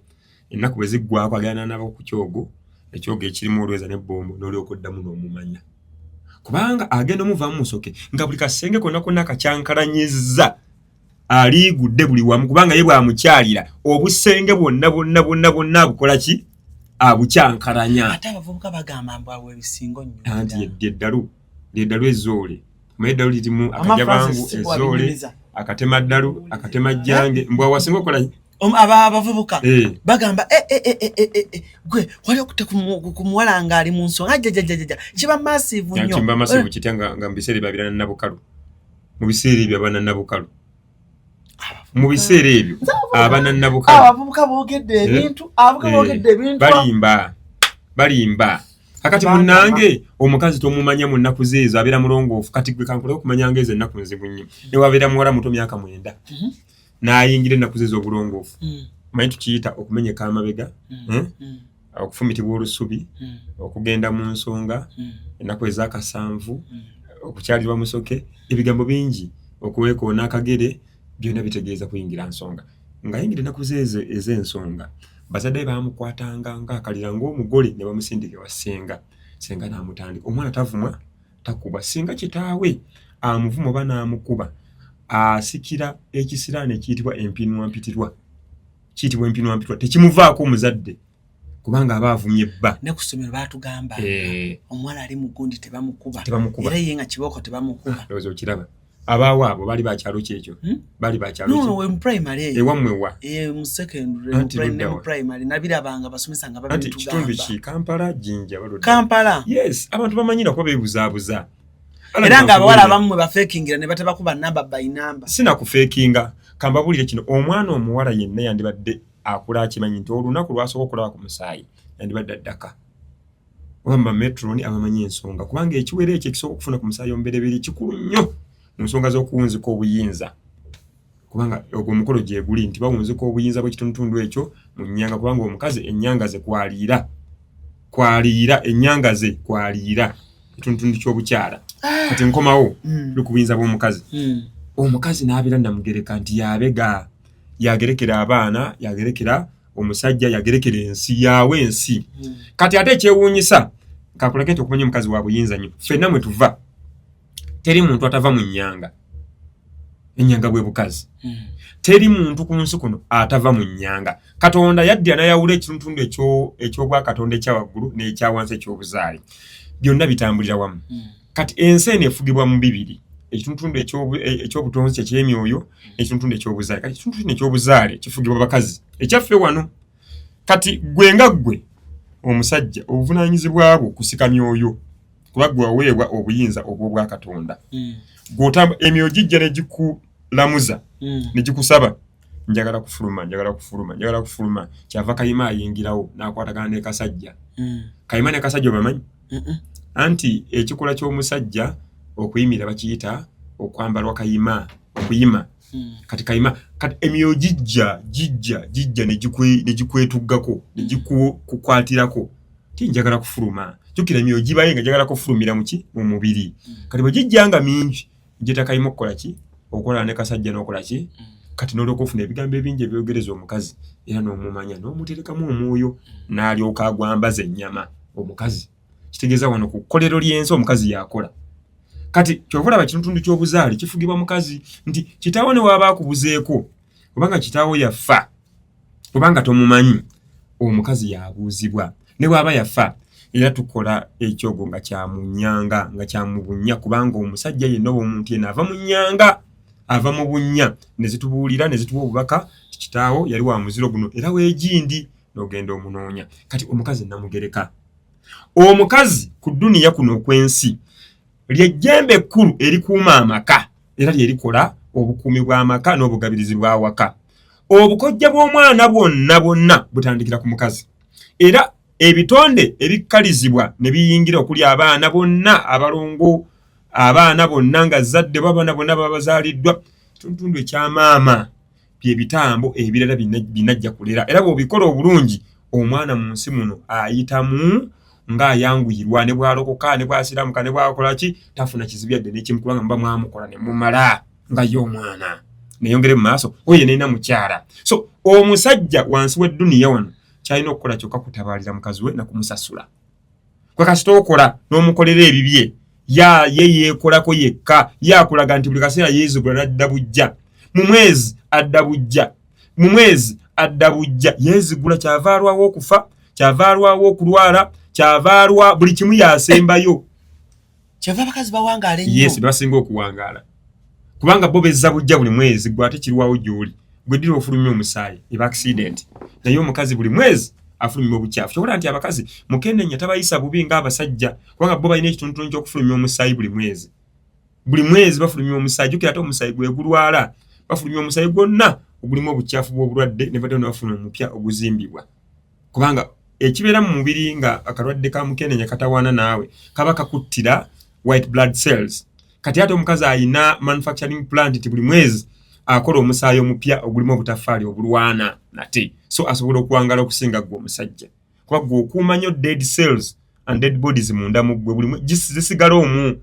ennaku bwe ziggwako agenda nabo ku kyogo ekyogo ekirimu olweza n'ebbombo n'olyokoddamu n'omumanya kubanga agenda omuvamu musoke nga buli kasenge konna akacyankalanyizza aligudde buli wamu kubanga ye bwamukyalira obusenge bwonna bukola ki abucyankalanya ate abavubuka bagamba mbwawe ebisingo nnyo anti eddalu ezoole eddalu lirimu akajabangu ezoole akatema ddalu akatema jjange mbwa wasinga okola abavubuka bagamba gwe wali okute kumuwala nga ali mu nsonga kiba massive nnyo kimba massive kitya nga mu biseera babira nabukalu mu biseera ebyo abana nabukalu mu biseera ebyo abana nabukalu abavubuka boogedde ebintu balimba kakati munange omukazi tomumanya mu nnaku zeezo abeera mulongoofu kati gwe kankole okumanya ngeze ennaku nzibu nnyo ne wabeera muwala muto myaka 9 n'ayingira ennaku zeezo obulongoofu manyi tukiyita okumenyeka amabega okufumitibwa olusubi okugenda mu nsonga ennaku ez'akasanvu okukyalirwa musoke ebigambo bingi okuweekoona akagere byonna bitegeeza kuyingira nsonga ng'ayingira ennaku zeezo ez'ensonga bazadde baamukwatanga ng'akalira ng'omugole ne bamusindike wa senga n'amutandika omwana tavumwa takubwa singa kitaawe amuvuma oba n'amukuba asikira ekisiraani ekiyitibwa empinwampitirwa tekimuvaako omuzadde kubanga aba avumye bba ne ku ssomero baatugamba omwana ali mu gundi tebamukuba era ye nga kibooko tebamukuba lowooza okiraba abaawo abo baali bakyalo kyekyo baali bakyalo mu primary ewammwe wa mu secondary mu primary nabirabanga basomesa nga babitugamba kitundu ki Kampala Jinja balodde Kampala yes abantu bamanyira kuba beebuzaabuza era nga abawala abamu bafakingira ne batebakuba namba by number sina kufakinga kambabulire kino omwana omuwala yenna yandibadde akula akimanyi nti olunaku lwasooka okulaba ku musaayi yandibadde addaka wamba metroni abamanyi ensonga kubanga ekiwere ekyo ekisooka okufuna ku musaayi omubereberi kikulu nnyo mu nsonga z'okuwunzika obuyinza kubanga ogwo omukolo gye guli nti bawunzika obuyinza bw'ekitundutundu ekyo mu nnyanga kubanga omukazi ennyanga ze kwaliira ennyanga ze kwaliira ekitundutundu ky'obukyala kati nkomawo lukubuyinza bw'omukazi omukazi n'abeera namugereka nti yabega yagerekera abaana yagerekera omusajja yagerekera ensi yawe ensi kati ate ekyewuunyisa kakulakete okumanya omukazi wa buyinza nnyo ffenna mwe tuva teri muntu atava mu nnyanga ennyanga bwe bukazi teri muntu ku nsi kuno atava mu nnyanga katonda yaddira n'ayawula ekitundutundu eky'obwakatonda ekyawaggulu n'ekyawansi eky'obuzaale byonna bitambulira wamu kati ensi eno efugibwa mu bibiri ekitundutundu ekyobutonzi ekyemyoyo ekitundutundu ekyobuzaale kati ekitundutundu ekyobuzaale kifugibwa bakazi ekyaffe wano kati gwe nga ggwe omusajja obuvunaanyizibwa bwo kusika myoyo kuba gwe waweebwa obuyinza obw'obwakatonda gw'otamba emyoyo gijja ne gikulamuza ne gikusaba njagala kufuluma kyava Kayima ayingirawo n'akwatagana ne Kasajja Kayima ne Kasajja obamanyi anti ekikola ky'omusajja okuyimira bakiyita okwambalwa Kayima okuyima kati Kayima kati emyoyo gijja ne gikwetuggako ne gikukwatirako ti njagala kufuluma jukira emyoyo gibaye nga njagala kufulumira muki mu mubiri kati bwe gijjanga mingi njeta Kayima okukola ki okola ne Kasajja n'okola ki kati n'olwokufuna ebigambo ebingi ebyogereza omukazi era n'omumanya n'omuterekamu omwoyo n'alyoka agwambaza ennyama omukazi kitegeeza wano ku kkolero ly'ensi omukazi yakola kati kyovola bakitundu ky'obuzaale kifugibwa mukazi nti kitaawo ne waba akubuzeeko obanga kitaawo yafa obanga tomumanyi omukazi yabuuzibwa ne waba yafa era tukola ekyogo nga kyamunyanga nga kyamubunya kubanga omusajja yenna omuntu yenna ava mu nnyanga ava mu bunnya ne zitubuulira ne zituwa obubaka kitaawo yali wa muziro guno era weegindi n'ogenda omunoonya kati omukazi namugereka omukazi ku dduniya kuno okwensi ly'ejjembe ekkulu erikuuma amaka era lyerikola obukuumi bw'amaka n'obugabirizi bw'awaka obukojja bw'omwana bwonna butandikira ku mukazi era ebitonde ebikkalizibwa ne biyingira okuli abaana bonna abalongo abaana bonna nga zadde babana bonna babazaaliddwa tuntundu ekyamaama bye bitambo ebirala binajja kulera era bw'obikola obulungi omwana mu nsi muno ayitamu ng'ayanguyirwa ne bwalokoka ne bwasiramuka ne bwakola ki tafuna kizibu yadde n'ekimu kubanga muba mwamukola ne mumala nga ye omwana neyongere mu maaso oye nena mukyala. So omusajja wansi w'edduniya wano kyalina okukola kyokka kutabalira mukazi we na kumusasula. Kwe kasita okola n'omukolera ebibye ye yeekolako yekka yakulaga nti buli kaseera yeezigula n'adda bujja mu mwezi adda bujja yeezigula kyava alwawo okufa kyava alwawo okulwala kyava alwa buli kimu yasembayo kyava abakazi bawangaala ennyo. Yes, basinga okuwangaala kubanga bo bezza bujja buli mwezi gwe ate kirwawo gy'oli gwe ddira ofulumya omusaayi eba accident naye omukazi buli mwezi afulumya obukyafu. Kyobola nti abakazi mukenenya tabayisa bubi ng'abasajja kubanga bo balina ekitundutundu ky'okufulumya omusaayi buli mwezi bafulumya omusaayi. Jjukira ate omusaayi gwe gulwala bafulumya omusaayi gwonna ogulimu obukyafu bw'obulwadde ne badde bafuna omupya oguzimbibwa kubanga ekibeera mu mubiri nga akalwadde ka mukenenya katawaana naawe kaba kakuttira white blood cells. Kati ate omukazi ayina manufacturing plant ti buli mwezi akola omusaayi omupya ogulimu obutafaali obulwana nate so asobola okuwangala okusinga gwe omusajja kuba gwe okuuma nnyo dead cells and dead bodies munda mu gwe buli zisigala omu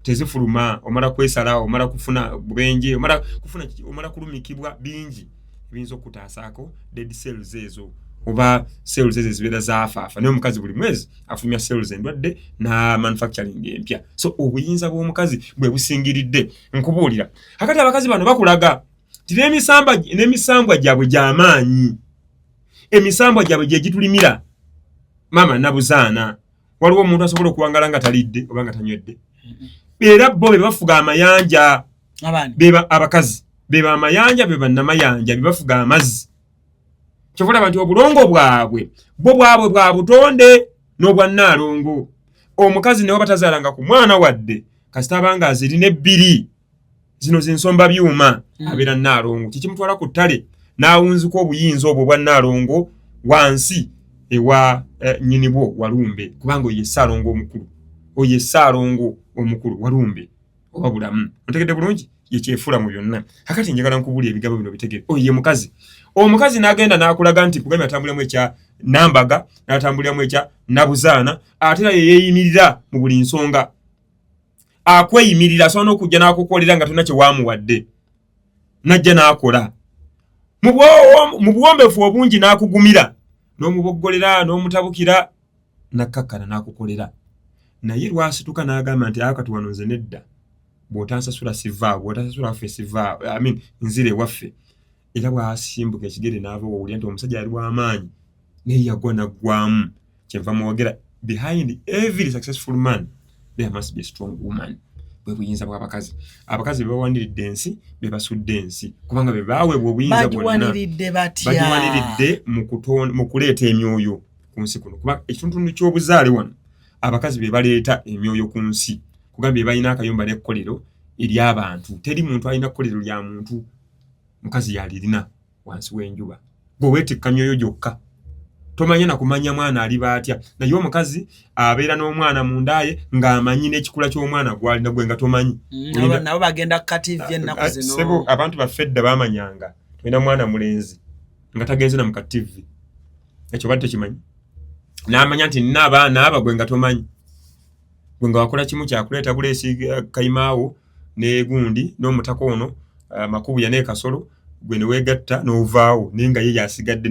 tezifuluma omala kwesala omala kufuna bubenje omala kulumikibwa bingi ebiyinza okutaasaako dead cells ezo oba cells ezo zibeera zaafaafa naye omukazi buli mwezi afulumya cells endwadde na manufacturing empya. So obuyinza bw'omukazi bwe busingiridde nkubuulira akati abakazi bano bakulaga ti n'emisambwa gyabwe gy'amaanyi emisambwa gyabwe gye gitulimira mama nabuzaana waliwo omuntu asobola okuwangala nga talidde oba nga tanywedde era bo be bafuga amayanja abakazi beba amayanja beba namayanja bebafuga amazzi kyovola nti obulongo bwabwe bwabwe bwa butonde n'obwa Nnaalongo. Omukazi newe batazaalanga ku mwana wadde kasita abanga azirina ebbiri zino zinsomba byuma abeera Nnaalongo kikimutwala ku ttale n'awunzika obuyinza obwo bwa Nnaalongo wansi ewa nnyinibwo Walumbe kubanga oye Ssaalongo omukulu Walumbe oba bulamu ontegedde bulungi yekyefuula mu byonna. Kakati njagala nkubulya ebigabo bino bitegere oye mukazi omukazi n'agenda n'akulaga nti kugambye atambuliramu ekya Nambaga n'atambuliramu ekya Nabuzaana ate era yeeyimirira mu buli nsonga akweyimirira asobola n'okujja n'akukolera nga tonna kye waamuwadde n'ajja n'akola mu buwombeefu obungi n'akugumira n'omuboggolera n'omutabukira n'akkakkana n'akukolera naye lwasituka n'agamba nti akati wano nze nedda bw'otansasula sivaawo bw'otansasula waffe sivaawo nzire waffe era bw'asimbuka ekigere n'ava owulira nti omusajja yali w'amaanyi naye yagwa naggwamu kyenva mwogera behind every successful man there must be a strong woman. Bwe buyinza bw'abakazi abakazi be bawaniridde ensi be basudde ensi kubanga be baaweebwa obuyinza bwonna bagiwaniridde mu kuleeta emyoyo ku nsi kuno kuba ekitundu ky'obuzaale wano abakazi be baleeta emyoyo ku nsi kugambye balina akayumba n'ekkolero ery'abantu teri muntu alina kkolero lya muntu mukazi yalirina wansi w'enjuba gwe weetikka myoyo gyokka tomanya na kumanya mwana ali batya naye omukazi abeera n'omwana mu ndaaye ng'amanyi n'ekikula ky'omwana gwalina gwe nga tomanyi nabo bagenda kativi ennaku zino sebo abantu baffedda baamanyanga tulina mwana mulenzi nga tagenze na mu kativi ekyo badde kimanyi n'amanya nti nina abaana aba gwe nga tomanyi gwe nga wakola kimu kyakuleeta buleesi kayimaawo n'egundi n'omutaka ono makubuya n'ekasolo gwe ne weegatta n'ovaawo naye nga ye yasigadde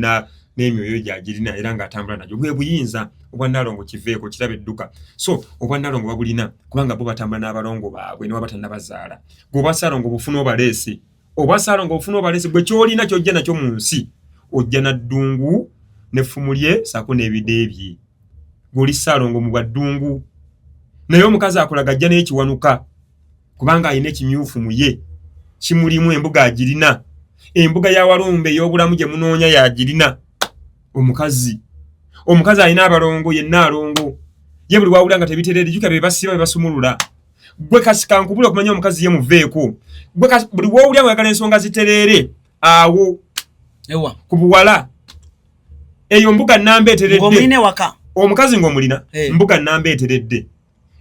n'emyoyo gyagirina era ng'atambula nagyo bwe buyinza obwa Nnaalongo kiveeko kiraba edduka. So obwa Nnaalongo babulina kubanga bo batambula n'abalongo baabwe ne batannabazaala gwe obwa Ssaalongo bufuna obaleesi gwe ky'olina ky'ojja nakyo mu nsi ojja na ddungu n'effumu lye saako n'ebide bye gweoli Ssaalongo mu bwaddungu naye omukazi akolaga ajja n'ekiwanuka kubanga alina ekimyufu mu ye kimulimu embuga agirina embuga ya Walumbe ey'obulamu gye munoonya yagirina omukazi alina abalongo ye Nnaalongo ye buli wawulira nga tebiterere jjuka be basiba be basumulula gwe kasika nkubula okumanya omukazi ye muveeko gwe buli wawulira mwagala ensonga ziterere awo ewa ku buwala eyo mbuga nnamba eteredde ng'omulina waka omukazi ng'omulina mbuga nnamba eteredde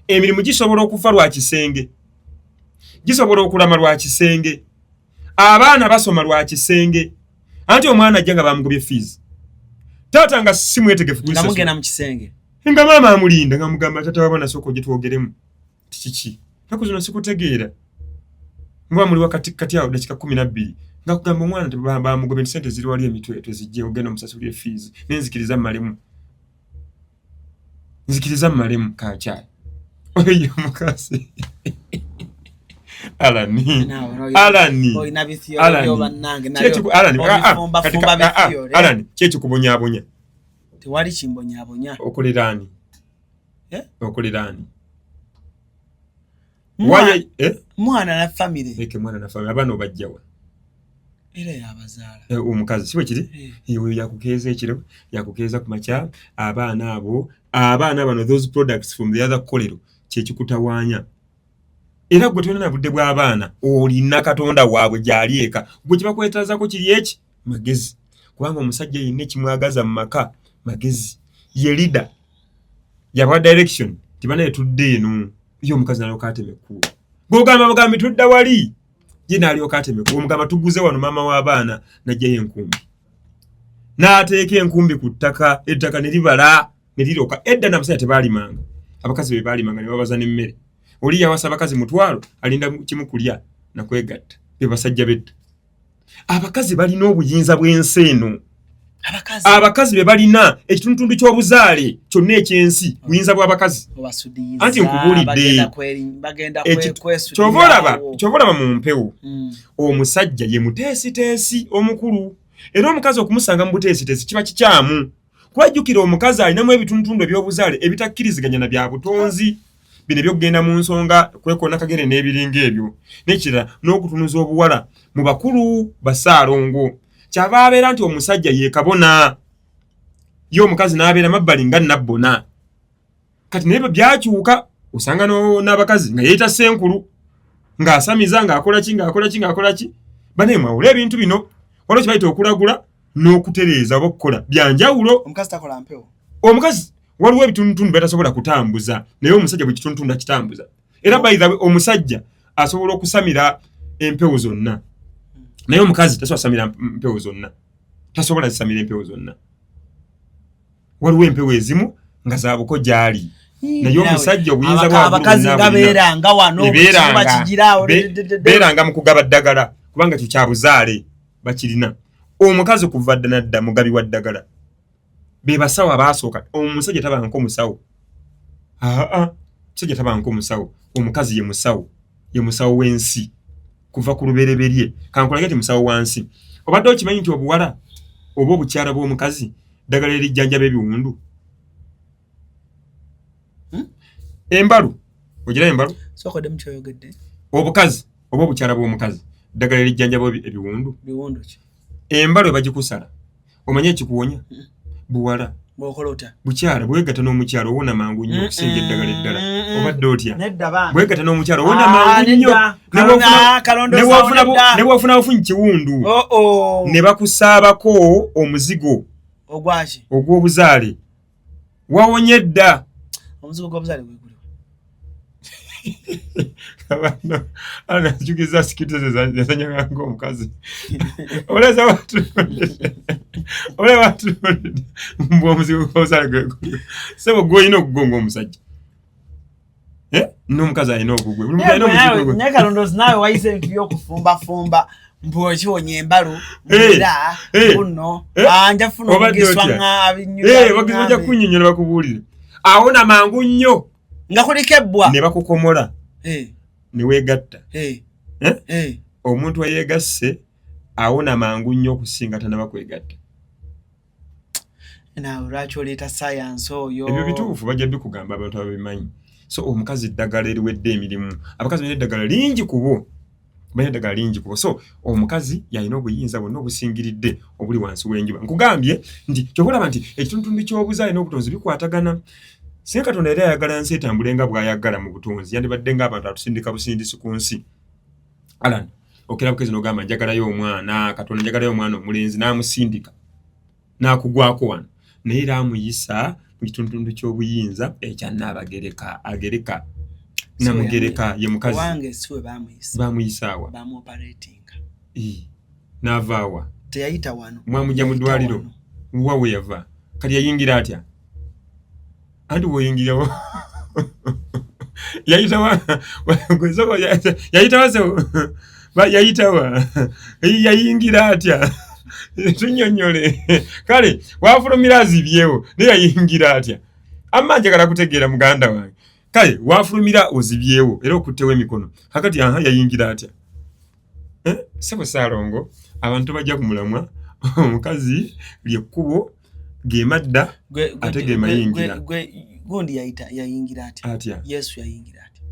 emirimu gisobola okufa lwa kisenge gisobola okulama lwa kisenge abaana basoma lwa kisenge anti omwana ajja nga bamugobye fees taata nga simwetegefu nga mugenda mu kisenge nga maama amulinda nga mugamba tata wabona soko gye twogeremu kiki naku zino sikutegeera mba muli wakati kati awo dakika 12 nga kugamba omwana bamugobye sente ziri wali emitwe tezijje ogenda omusasulire fees nenzikiriza malemu kacha oyo mukasi Alani chechi kubonyabonya tewali kimbonyabonya okolerani waye mwana na family abana obajjawa era yabazaala omukazi siwe kiri eyo yakukeeza ekiro yakukeeza ku macha abaana bano those products from the other kolero kyekikutawaanya era gwe tolina budde bw'abaana olina katonda waabwe gyali eka gwe kibakwetazako kiri eki magezi kubanga omusajja yinne kimwagaza mu maka magezi ye leader yaba direction tibana etudde eno yo omukazi nalyoka atemekku gwogamba bugambi tudda wali ye nalyoka atemekku omugamba tuguze wano maama w'abaana najjayo enkumbi n'ateeka enkumbi ku ttaka ettaka ne libala ne liroka edda n'abasajja tebaalimanga abakazi be baalimanga ne babaza n'emmere oli yawasa abakazi mutwalo alinda kimu kulya nakwegatta be basajja bedda abakazi balina obuyinza bw'ensi eno abakazi be balina ekitundu ky'obuzaale kyonna ekyensi buyinza bw'abakazi anti nkubulidde kyobalaba mu mpewo omusajja ye muteesiteesi omukulu era omukazi okumusanga mu buteesiteesi kiba kikyamu kwajjukira omukazi alinamu ebitundu eby'obuzaale ebitakkiriziganya na bya butonzi bino byokugenda mu nsonga kwekona kagere n'ebiringa ebyo n'ekirala n'okutunuza obuwala mu bakulu basaalongo kyava abeera nti omusajja yeekabona ye omukazi n'abeera mabbali nga nabbona kati naye byakyuka osanga n'abakazi nga yeeta senkulu ng'asamiza ng'akola ki banaye mwawula ebintu bino waliwo kibayita okulagula n'okutereeza oba okukola byanjawulo omukazi waliwo ebitundu byatasobola kutambuza naye omusajja bwe kitundu akitambuza era bayitha omusajja asobola okusamira empewo zonna naye omukazi tasobola kusamira empewo zonna waliwo empewo ezimu nga zabuko gyali naye omusajja obuyinza bw'abakazi nga beeranga wano beeranga mu kugaba ddagala kubanga kyo kya buzaale bakirina omukazi kuva dda nadda mugabi wa ddagala be basawo abaasooka omusajja tabanko musawo musajja tabanko musawo omukazi ye musawo w'ensi kuva ku lubereberye kankolage ti musawo wansi obadde okimanyi nti obuwala oba obukyala bw'omukazi ddagala erijjanjaba ebiwundu embalu ogira embalu obukazi oba obukyala bw'omukazi ddagala erijjanjaba ebiwundu embalu ebagikusala omanye ekikuwonya buwala bukyala bwegatta n'omukyala owona mangu nnyo okusinga eddagala eddala obadde otya bwegatta n'omukyala owona mangu nnyo ne bwofuna bufunyi kiwundu ne bakusaabako omuzigo ogw'obuzaale wawonye dda anajukiza sikitize yazanyanga omukazi oleza watu mbwa omuzigo gw'obuzaale gwegulira sebo gw'olina okugonga omusajja n'omukazi alina ogugwe naye kalondoozi naawe wayize ebintu by'okufumbafumba mbwokiwonya embalu era buno njafuna omugiswa bagizi bajja kunnyonnyola bakubuulire awona mangu nnyo nga kuliko ebbwa ne bakukomola ne weegatta omuntu ayeegasse awona mangu nnyo okusinga tanabakwegatta naawe lwaki oleeta sayansi oyo ebyo bituufu bajja bikugamba abantu ababimanyi so omukazi eddagala eriwedde emirimu abakazi balina eddagala lingi kubo so omukazi yalina obuyinza bwonna obusingiridde obuli wansi w'enjuba nkugambye nti kyobalaba nti ekitundu ky'obuzaale n'obutonzi bikwatagana singa Katonda era ayagala nsi etambule nga bw'ayagala mu butonzi yandibadde ng'abantu atusindika busindisi ku nsi Alan okera bukezi n'ogamba njagalayo omwana Katonda njagalayo omwana omulenzi n'amusindika n'akugwako wano naye era amuyisa mu kitundu ky'obuyinza ekya Nnaabagereka Namugereka ye mukazi wange siwe bamuyisa awa n'avaawa teyayita wano mwamujja mu ddwaliro wa we yava kati yayingira atya anti woyingirawo yayitawa yayingira atya tunyonyole kale wafulumira azibyewo naye yayingira atya amma njagala kutegeera muganda wange kale wafulumira ozibyewo era okuttewo emikono kakati yayingira atya sebo Saalongo abantu bajja kumulamwa omukazi lyekkubo gemadda ate gemayingira gondi yayingira atya Yesu yayingira atya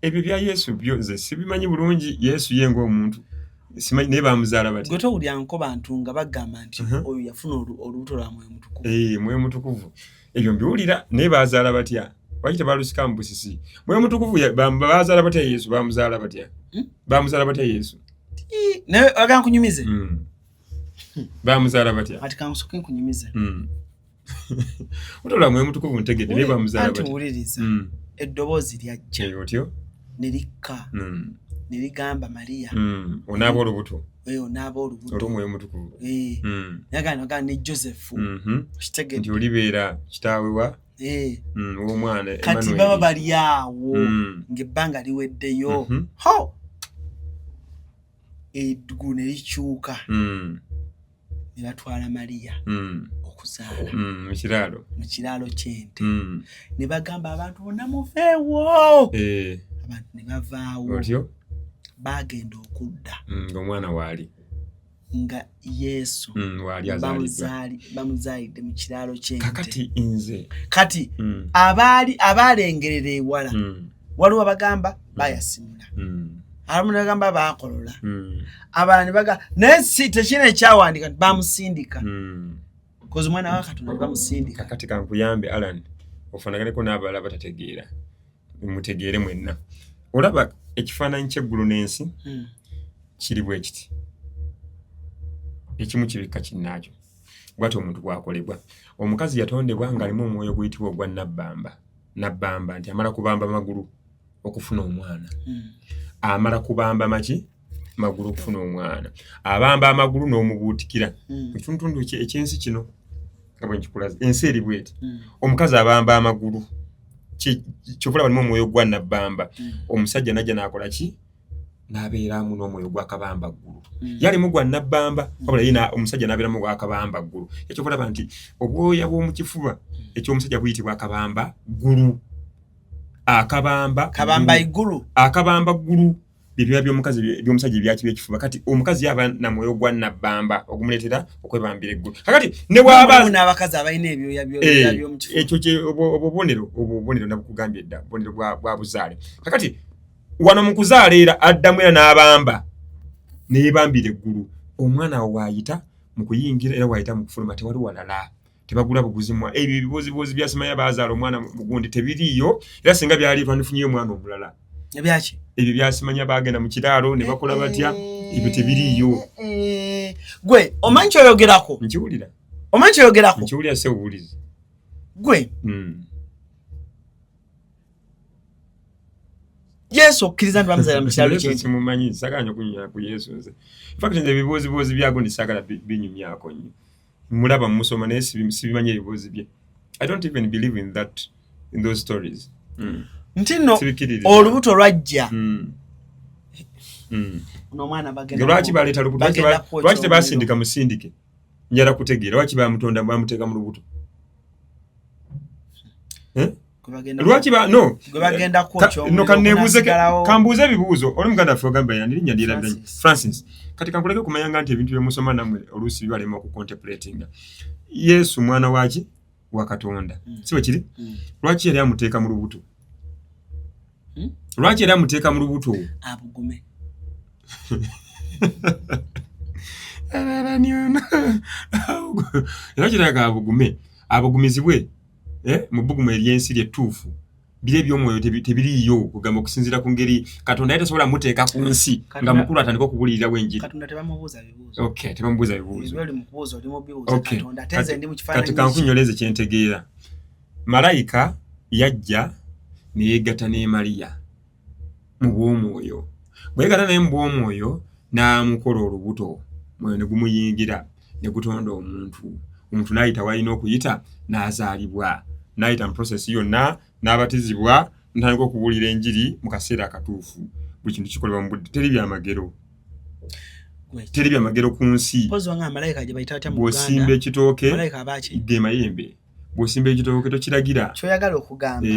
ebyo bya Yesu byoze sibimanyi bulungi Yesu yengo omuntu simanyi ne bamuzaala batya goto ulyanko bantu nga bagamba nti oyo yafuna olubuto lwa Mwoyo Mutukuvu Mwoyo Mutukuvu ebyo mbiwulira ne bazaala batya wayita balusika mu busisi Mwoyo Mutukuvu bazaala batya Yesu bamuzaala batya bamuzaala batya Yesu nawe agamba kunyumize bamuzaala batya ati kansoke kunyumize otola Mwoyo Mutukuvu ntegedde ne bamuzaala batya anti wuliriza eddoboozi lyajja otyo nerikka nerigamba Maria onaaba olubuto onaaba olubuto olw'Omwoyo Mutukuvu nagamba ne Joseph kitegedde nti olibeera kitaawe wa w'omwana kati baba bali awo ng'ebbanga liweddeyo ho eddugulu ne likyuka ne batwala Maria okuzaala mu kiraalo ky'ente ne bagamba abantu bonna muveewo abantu ne bavaawo otyo bagenda okudda ng'omwana waali nga Yesu waali bamuzaalidde mu kiraalo ky'ente kakati nze kati abalengerera ewala waliwo bagamba bayasimula abamu bagamba bakolola abalala ne baga naye si tekina ekyawandiika nti bamusindika kozi omwana wa Katonda bamusindika kakati kankuyambe Alan ofanaganeko n'abalala batategeera mutegeere mwenna olaba ekifaananyi ky'eggulu n'ensi kiri bwe kiti ekimu kibikka kinnaakyo bw'ati omuntu bw'akolebwa omukazi yatondebwa ng'alimu omwoyo guyitibwa ogwa nabbamba nti amala kubamba magulu okufuna omwana amala kubamba maki magulu okufuna omwana abamba amagulu n'omubuutikira ekitundu ekyensi kino nga bwe nkikulaza ensi eri bweti omukazi abamba amagulu kyokula balimu omwoyo gwa nabbamba omusajja najja n'akola ki n'abeeramu n'omwoyo gw'akabamba ggulu yalimu gwa nabbamba wabula ye omusajja n'abeeramu gw'akabamba ggulu ekyokulaba nti obwoya bw'omu kifuba eky'omusajja buyitibwa akabamba ggulu akabamba ggulu bibya by'omusajja ebyakiba ekifuba kati omukazi yaba na mwoyo gwa nabbamba ogumuleetera okwebambira eggulu kakati ne bw'aba n'abakazi abalina ebyoya by'omu kifuba ekyo obubonero nabukugambye dda obubonero bwa buzaale kakati wano mu kuzaala era addamu era n'abamba neebambira eggulu omwana awo waayita mu kuyingira era waayita mu kufuluma tewali walala tebagula buguzimwa ebyo ebibozibozi byasimanya bazaala omwana mugundi tebiriiyo era singa byali twandifunyeyo omwana omulala ebyaki ebyo byasimanya bagenda mu kiraalo ne bakola batya ebyo tebiriiyo gwe omanyi kyoyogerako nkiwulira omanyi kyoyogerako nkiwulira se obuwulizi gwe Yesu okkiriza nti bamuzaala mu kiraalo ky'ente simumanyi saganya okunyumya ku Yesu nze fact nze ebibozibozi byago ndisagala binyumyako nnyo mulaba musoma naye sibimanyi ebibozi bye I don't even believe in those stories nti no olubuto lwajja n'omwana bagenda lwaki baleeta lubuto lwaki tebasindika musindike njala kutegeera lwaki bamutonda bamuteeka mu lubuto lwaki no kanebuuze kambuuze ebibuuzo oli muganda ffe ogamba yanirinya lyera Francis kati kankuleke kumanyanga nti ebintu byemusoma namwe oluusi bibalema okucontemplatinga Yesu mwana waki wa Katonda si bwe kiri lwaki yali amuteeka mu lubuto lwaki yali amuteeka mu lubuto abugume era kiraga abugumizibwe mu bbugumu ery'ensi lyettuufu bire eby'omwoyo tebiriiyo kugamba okusinziira ku ngeri Katonda yali tasobola muteeka ku nsi nga mukulu atandika okubulirira bw'enjiri tebamubuuza bibuuzo kati kankunyoleze kyentegeera malayika yajja ne yeegatta ne Mariya mu bw'omwoyo bwe yeegatta naye mu bw'omwoyo n'amukola olubuto mwoyo ne gumuyingira ne gutonda omuntu n'ayita walina okuyita n'azaalibwa n'ayita mu process yonna n'abatizibwa ntandika okubuulira enjiri mu kaseera akatuufu buli kintu kikolebwa mu budde teri byamagero ku nsi bw'osimba ekitooke ge mayembe bw'osimba ekitooke tokiragira kyoyagala okugamba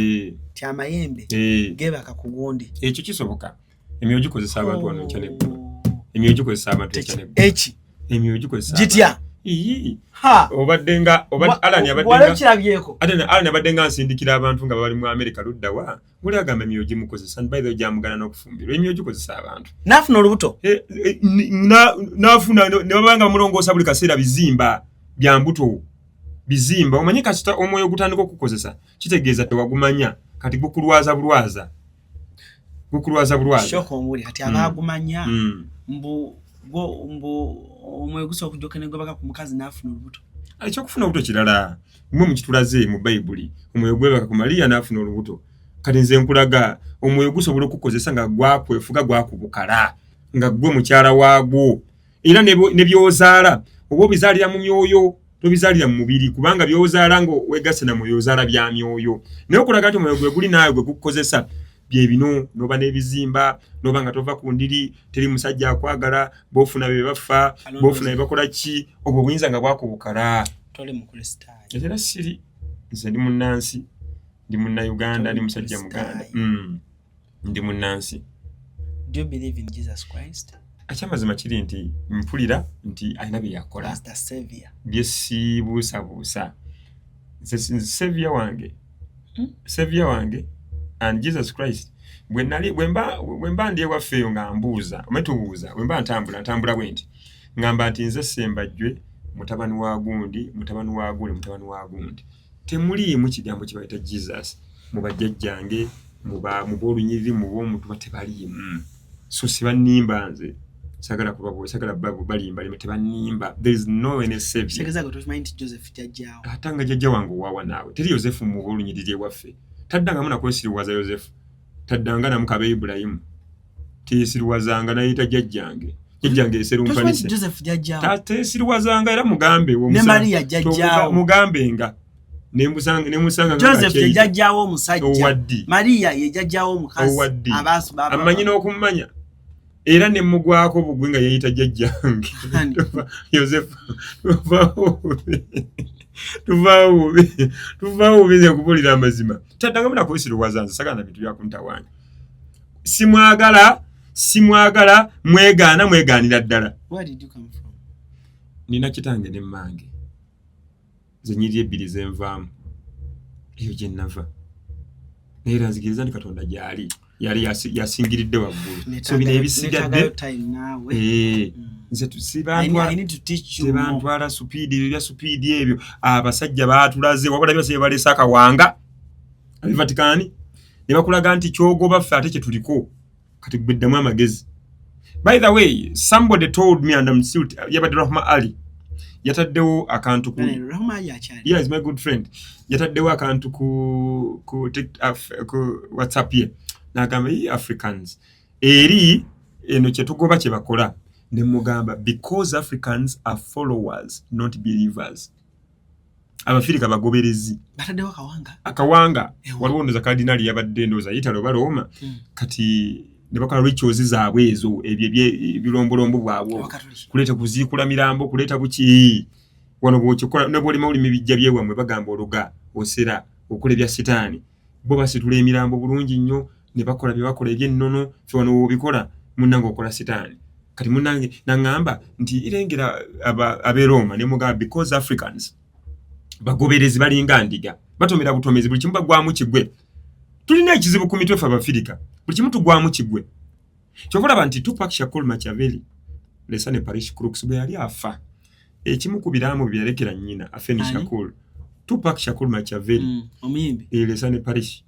ti amayembe gebaka ku gundi ekyo kisoboka emyoyo gikozesa abantu wano enkya n'eggulu emyoyo gikozesa abantu enkya n'eggulu eki emyoyo gikozesa gitya Alani abadde nga nsindikira abantu nga bali mu America luddawa guli agamba emyoyo gimukozesa by the way gyamugana n'okufumbirwa emyoyo gikozesa abantu n'afuna olubuto n'afuna ne babanga bamulongoosa buli kaseera bizimba bya mbuto bizimba omanyi kasita omwoyo gutandika okukozesa kitegeeza tewagumanya kati gukulwaza bulwaza shoko omuli kati abagumanya mbu omwoyo gusobola okujjoka ne gwebaka ku mukazi n'afuna olubuto ekyokufuna olubuto kirala mwe mukitulaze mu Bayibuli omwoyo gwebaka ku Mariya n'afuna olubuto kati nze nkulaga omwoyo gusobola okukozesa nga gwakwefuga gwakubukala nga gwe mukyala waagwo era ne byozaala oba obizaalira mu myoyo tobizaalira mu mubiri kubanga byozaala nga wegase na mwoyo ozaala bya myoyo naye okulaga nti omwoyo gwe guli naawe gwe gukukozesa bye bino noba n'ebizimba noba nga tova ku ndiri teri musajja akwagala bofuna be bafa bofuna be bakola ki obwo buyinza nga bwakubukala tole mu kristaayo era siri nze ndi munnansi ndi munnauganda ndi musajja muganda ndi munnansi. Do you believe in Jesus Christ? Akyamazima kiri nti mpulira nti alina bye yakola as the savior bye sibuusabuusa savior wange and Jesus Christ bwemba ndi ewaffe nga mbuuza ometubuuza bwemba ntambula bwenti ngamba nti nze Sembajjwe mutabani wa gundi temuliimu kigambo kye bayita Jesus mu bajjajjange mu b'olunyiriri mu b'omuntu batebaliimu so sibanimba nze sagala babu balimba tebanimba. There is no any savior. Segeza gotumanyi nti Joseph jajjaawo atanga jajja wangu wawa naawe teri Yosefu mu b'olunyiriri waffe taddanga muna kwesiriwaza Yosefu taddanga na mukabe Ibrahimu tisiriwazanga nayita jajjange eserumpanise Joseph jajjaawo tatesiriwazanga era mugambe wo ne Maria jajjaawo mugambe nga nemusanga Joseph jajjaawo omusajja Maria ye jajjaawo omukazi abasu baba amanyi n'okumanya era ne mugwako bugwe nga yeyita jajjange Yosefu tuvaawo bize kubulira amazima taddanga muna kwesiriwazanza sagana bintu byakuntawanya simwagala mwegaanira ddala. Where did you come from? Nina kitange ne mmange zenyiri ebbiri zenvaamu eyo gye nnava naye era nzikiriza nti Katonda gyali yali yasingiridde waggulu so bino ebisigadde nze sibantwala supiidi ebya supiidi ebyo abasajja baatulaze wabula byose balesa akawanga abi Vatikani ne bakulaga nti kyogoba ffe ate kye tuliko kati gweddamu amagezi. By the way, somebody told me and I'm still yabadde Rahma Ali yataddewo akantu ku Rahma Ali achali yes my good friend yataddewo akantu ku WhatsApp ye nagamba Africans eri eno kye tugoba kye bakola ne mugamba because Africans are followers not believers. Abafirika bagoberezi bataddewo akawanga waliwo ndoza kardinali yabadde ndoza Italo Baroma kati ne bakola rituals zaabwe ezo ebirombolombo bwabwo kuleta kuziikula mirambo kuleta buki wano bw'okikola ne bw'olima olimi bijja byewamwe bagamba oluga osera okola ebya sitaani bo basitula emirambo bulungi nnyo ne bakola bye bakola eby'ennono ffe wano w'obikola munnange okola sitaani kati munnange naŋŋamba nti irengera ab'e Roma ne mugamba because Africans bagoberezi balinga ndiga batomera butomezi buli kimu bagwamu kigwe tulina ekizibu ku mitwe ffe Abafirika buli kimu tugwamu kigwe kyokulaba nti Tupac Shakur Machiavelli lesane parish crooks bwe yali afa ekimu ku biramu byalekera nnyina Afeni Shakur Tupac Shakur Machiavelli omuyimbi lesane parish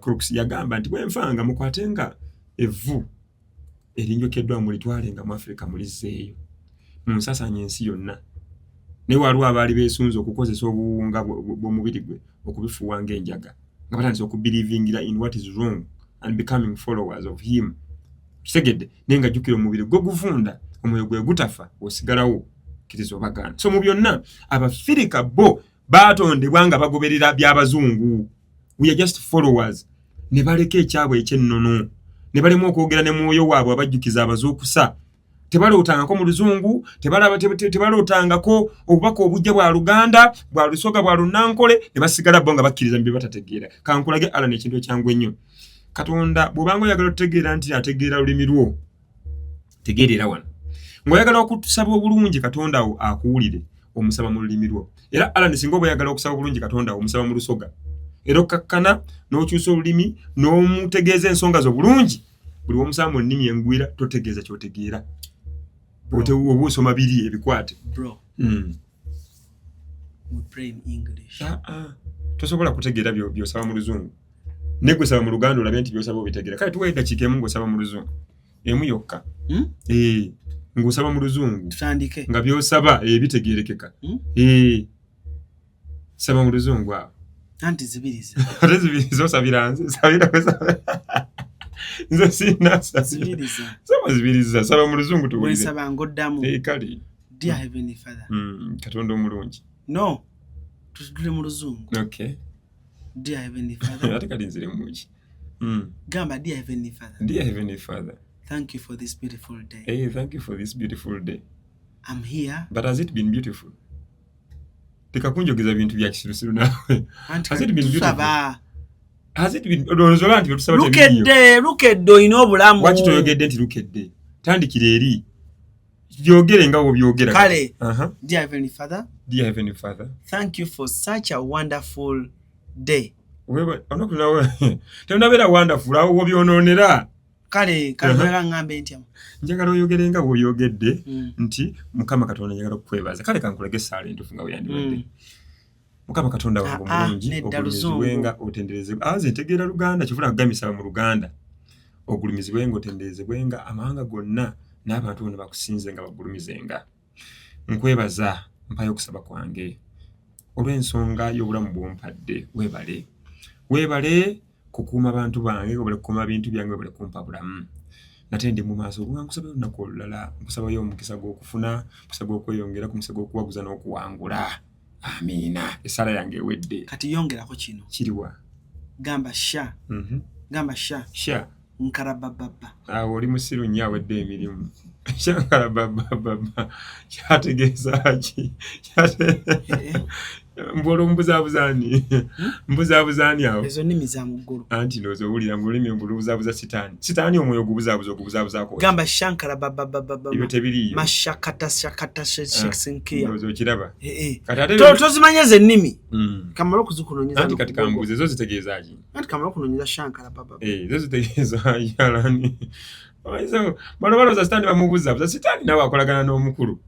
crooks yagamba nti bwe nfanga mukwatenga evvu erinjokeddwa mulitwalenga mu Afrika mulizeeyo munsasanya ensi yonna ne waliwo abaali beesunze okukozesa obuwunga bw'omubiri gwe okubifuwanga enjaga nga batandise okubelievingira in what is wrong and becoming followers of him Kisegedde nenga jukira omubiri gwo guvunda omwoyo gwe gutafa osigalawo kirizo bagana. So mu byonna Abafirika bo batondebwa nga bagoberera by'abazungu. We are just followers. Ne baleka ekyabwe ekyennono. Ne balemu okwogera ne mwoyo waabwe abajjukiza abazuukusa. Tebalootangako mu luzungu, tebalootangako obubaka obujja bwa Luganda, bwa Lusoga, bwa Lunnankole, ne basigala bo nga bakkiriza bye batategeera. Kankulage Alan ekintu ekyangu ennyo. Katonda bw'obanga oyagala otegeera nti ategeera lulimi lwo, tegeerera wano. Ng'oyagala okusaba obulungi Katonda wo akuwulire, omusaba mu lulimi lwo. Era Alan singa oba oyagala okusaba obulungi Katonda wo, omusaba mu Lusoga. Era okkakkana n'okyusa olulimi n'omutegeeza ensonga zo bulungi, buli omusaba mu nnimi engwira totegeeza ky'otegeera. Oba osoma biri ebikwate. Bro. We pray in English. Tosobola kutegeera by'osaba mu Luzungu. Ne gwe saba mu Luganda olabe nti by'osaba obitegeera. Kale tuwa eddakiika emu ng'osaba mu Luzungu. Emu yokka. Ng'osaba mu Luzungu. Tutandike. Nga by'osaba bitegeerekeka. Saba mu Luzungu awo. Anti zibiriza. Ate zibiriza osabira nze. Sabira nze sina zibiriza. Saba zibiriza. Saba mu Luzungu tuwulire. Saba ngoddamu. Kale. Dear Heavenly Father. Katonda omulungi. No. Tutudde mu Luzungu. Okay. Dear Heavenly Father. Ate kali nzire muki. Gamba, Dear Heavenly Father. Dear Heavenly Father. Thank you for this beautiful day. Hey, thank you for this beautiful day. I'm here. But has it been beautiful? Tekakunjogeza bintu bya kisirusiru nawe. Has it been beautiful? Has it been odozolanti tusaba tebiriyo. Look at do ino obulamu. Waki toyogedde nti look at day. Tandikira eri. Byogere nga wo byogera. Kale. Dear Heavenly Father. Dear Heavenly Father. Thank you for such a wonderful day. Wewe onokunawe. Tendabera wonderful awo wo byononera. Kale kalera ngambe nti njagala oyogere nga bw'oyogedde nti Mukama Katonda njagala okukwebaza. Kale kankulage saala entufu nga weyandiwadde. Mukama Katonda wange omulungi ogulumizibwenga otenderezebwe. Aze ntegeera Luganda kivula kugamisa mu Luganda. Ogulumizibwenga otenderezebwenga amahanga gonna n'abantu bonna bakusinze nga bagulumizenga. Nkwebaza mpayo okusaba kwange olw'ensonga y'obulamu bw'ompadde. Weebale kukuuma abantu bange, obale kukuuma bintu byange, obale kumpa bulamu. Nate ndi mu maaso nkusaba olunaku olulala, nkusabayo omukisa gw'okufuna, omukisa gw'okweyongera, omukisa gw'okuwaguza n'okuwangula. Amiina. Essala yange ewedde. Kati yongerako kino. Kiriwa? Gamba sha. Gamba sha. Sha. Nkarabababa. Awo oli musiru nnyo awedde emirimu. Sha nkarabababa. Kyategeeza ki? Mbolo mbuzaabuzaani awo. Ezo nnimi za muggulu. Anti ndowooza owulira mu lulimi mbuzaabuza sitaani. Sitaani omwoyo ogubuzaabuzaako. Gamba shankara babababa. Ebyo tebiriiyo. Mashakata shekisinkiya. Ndowooza okiraba. Tozimanya ze nnimi. Kamala okuzikunoonyeza. Anti kati kambuuze zo zitegeeza ki? Anti kamala okunoonyeza shankara bababa. Zo zitegeeza yalani. Bano balowooza sitaani bamubuzaabuza. Sitaani nawe akolagana n'omukulu.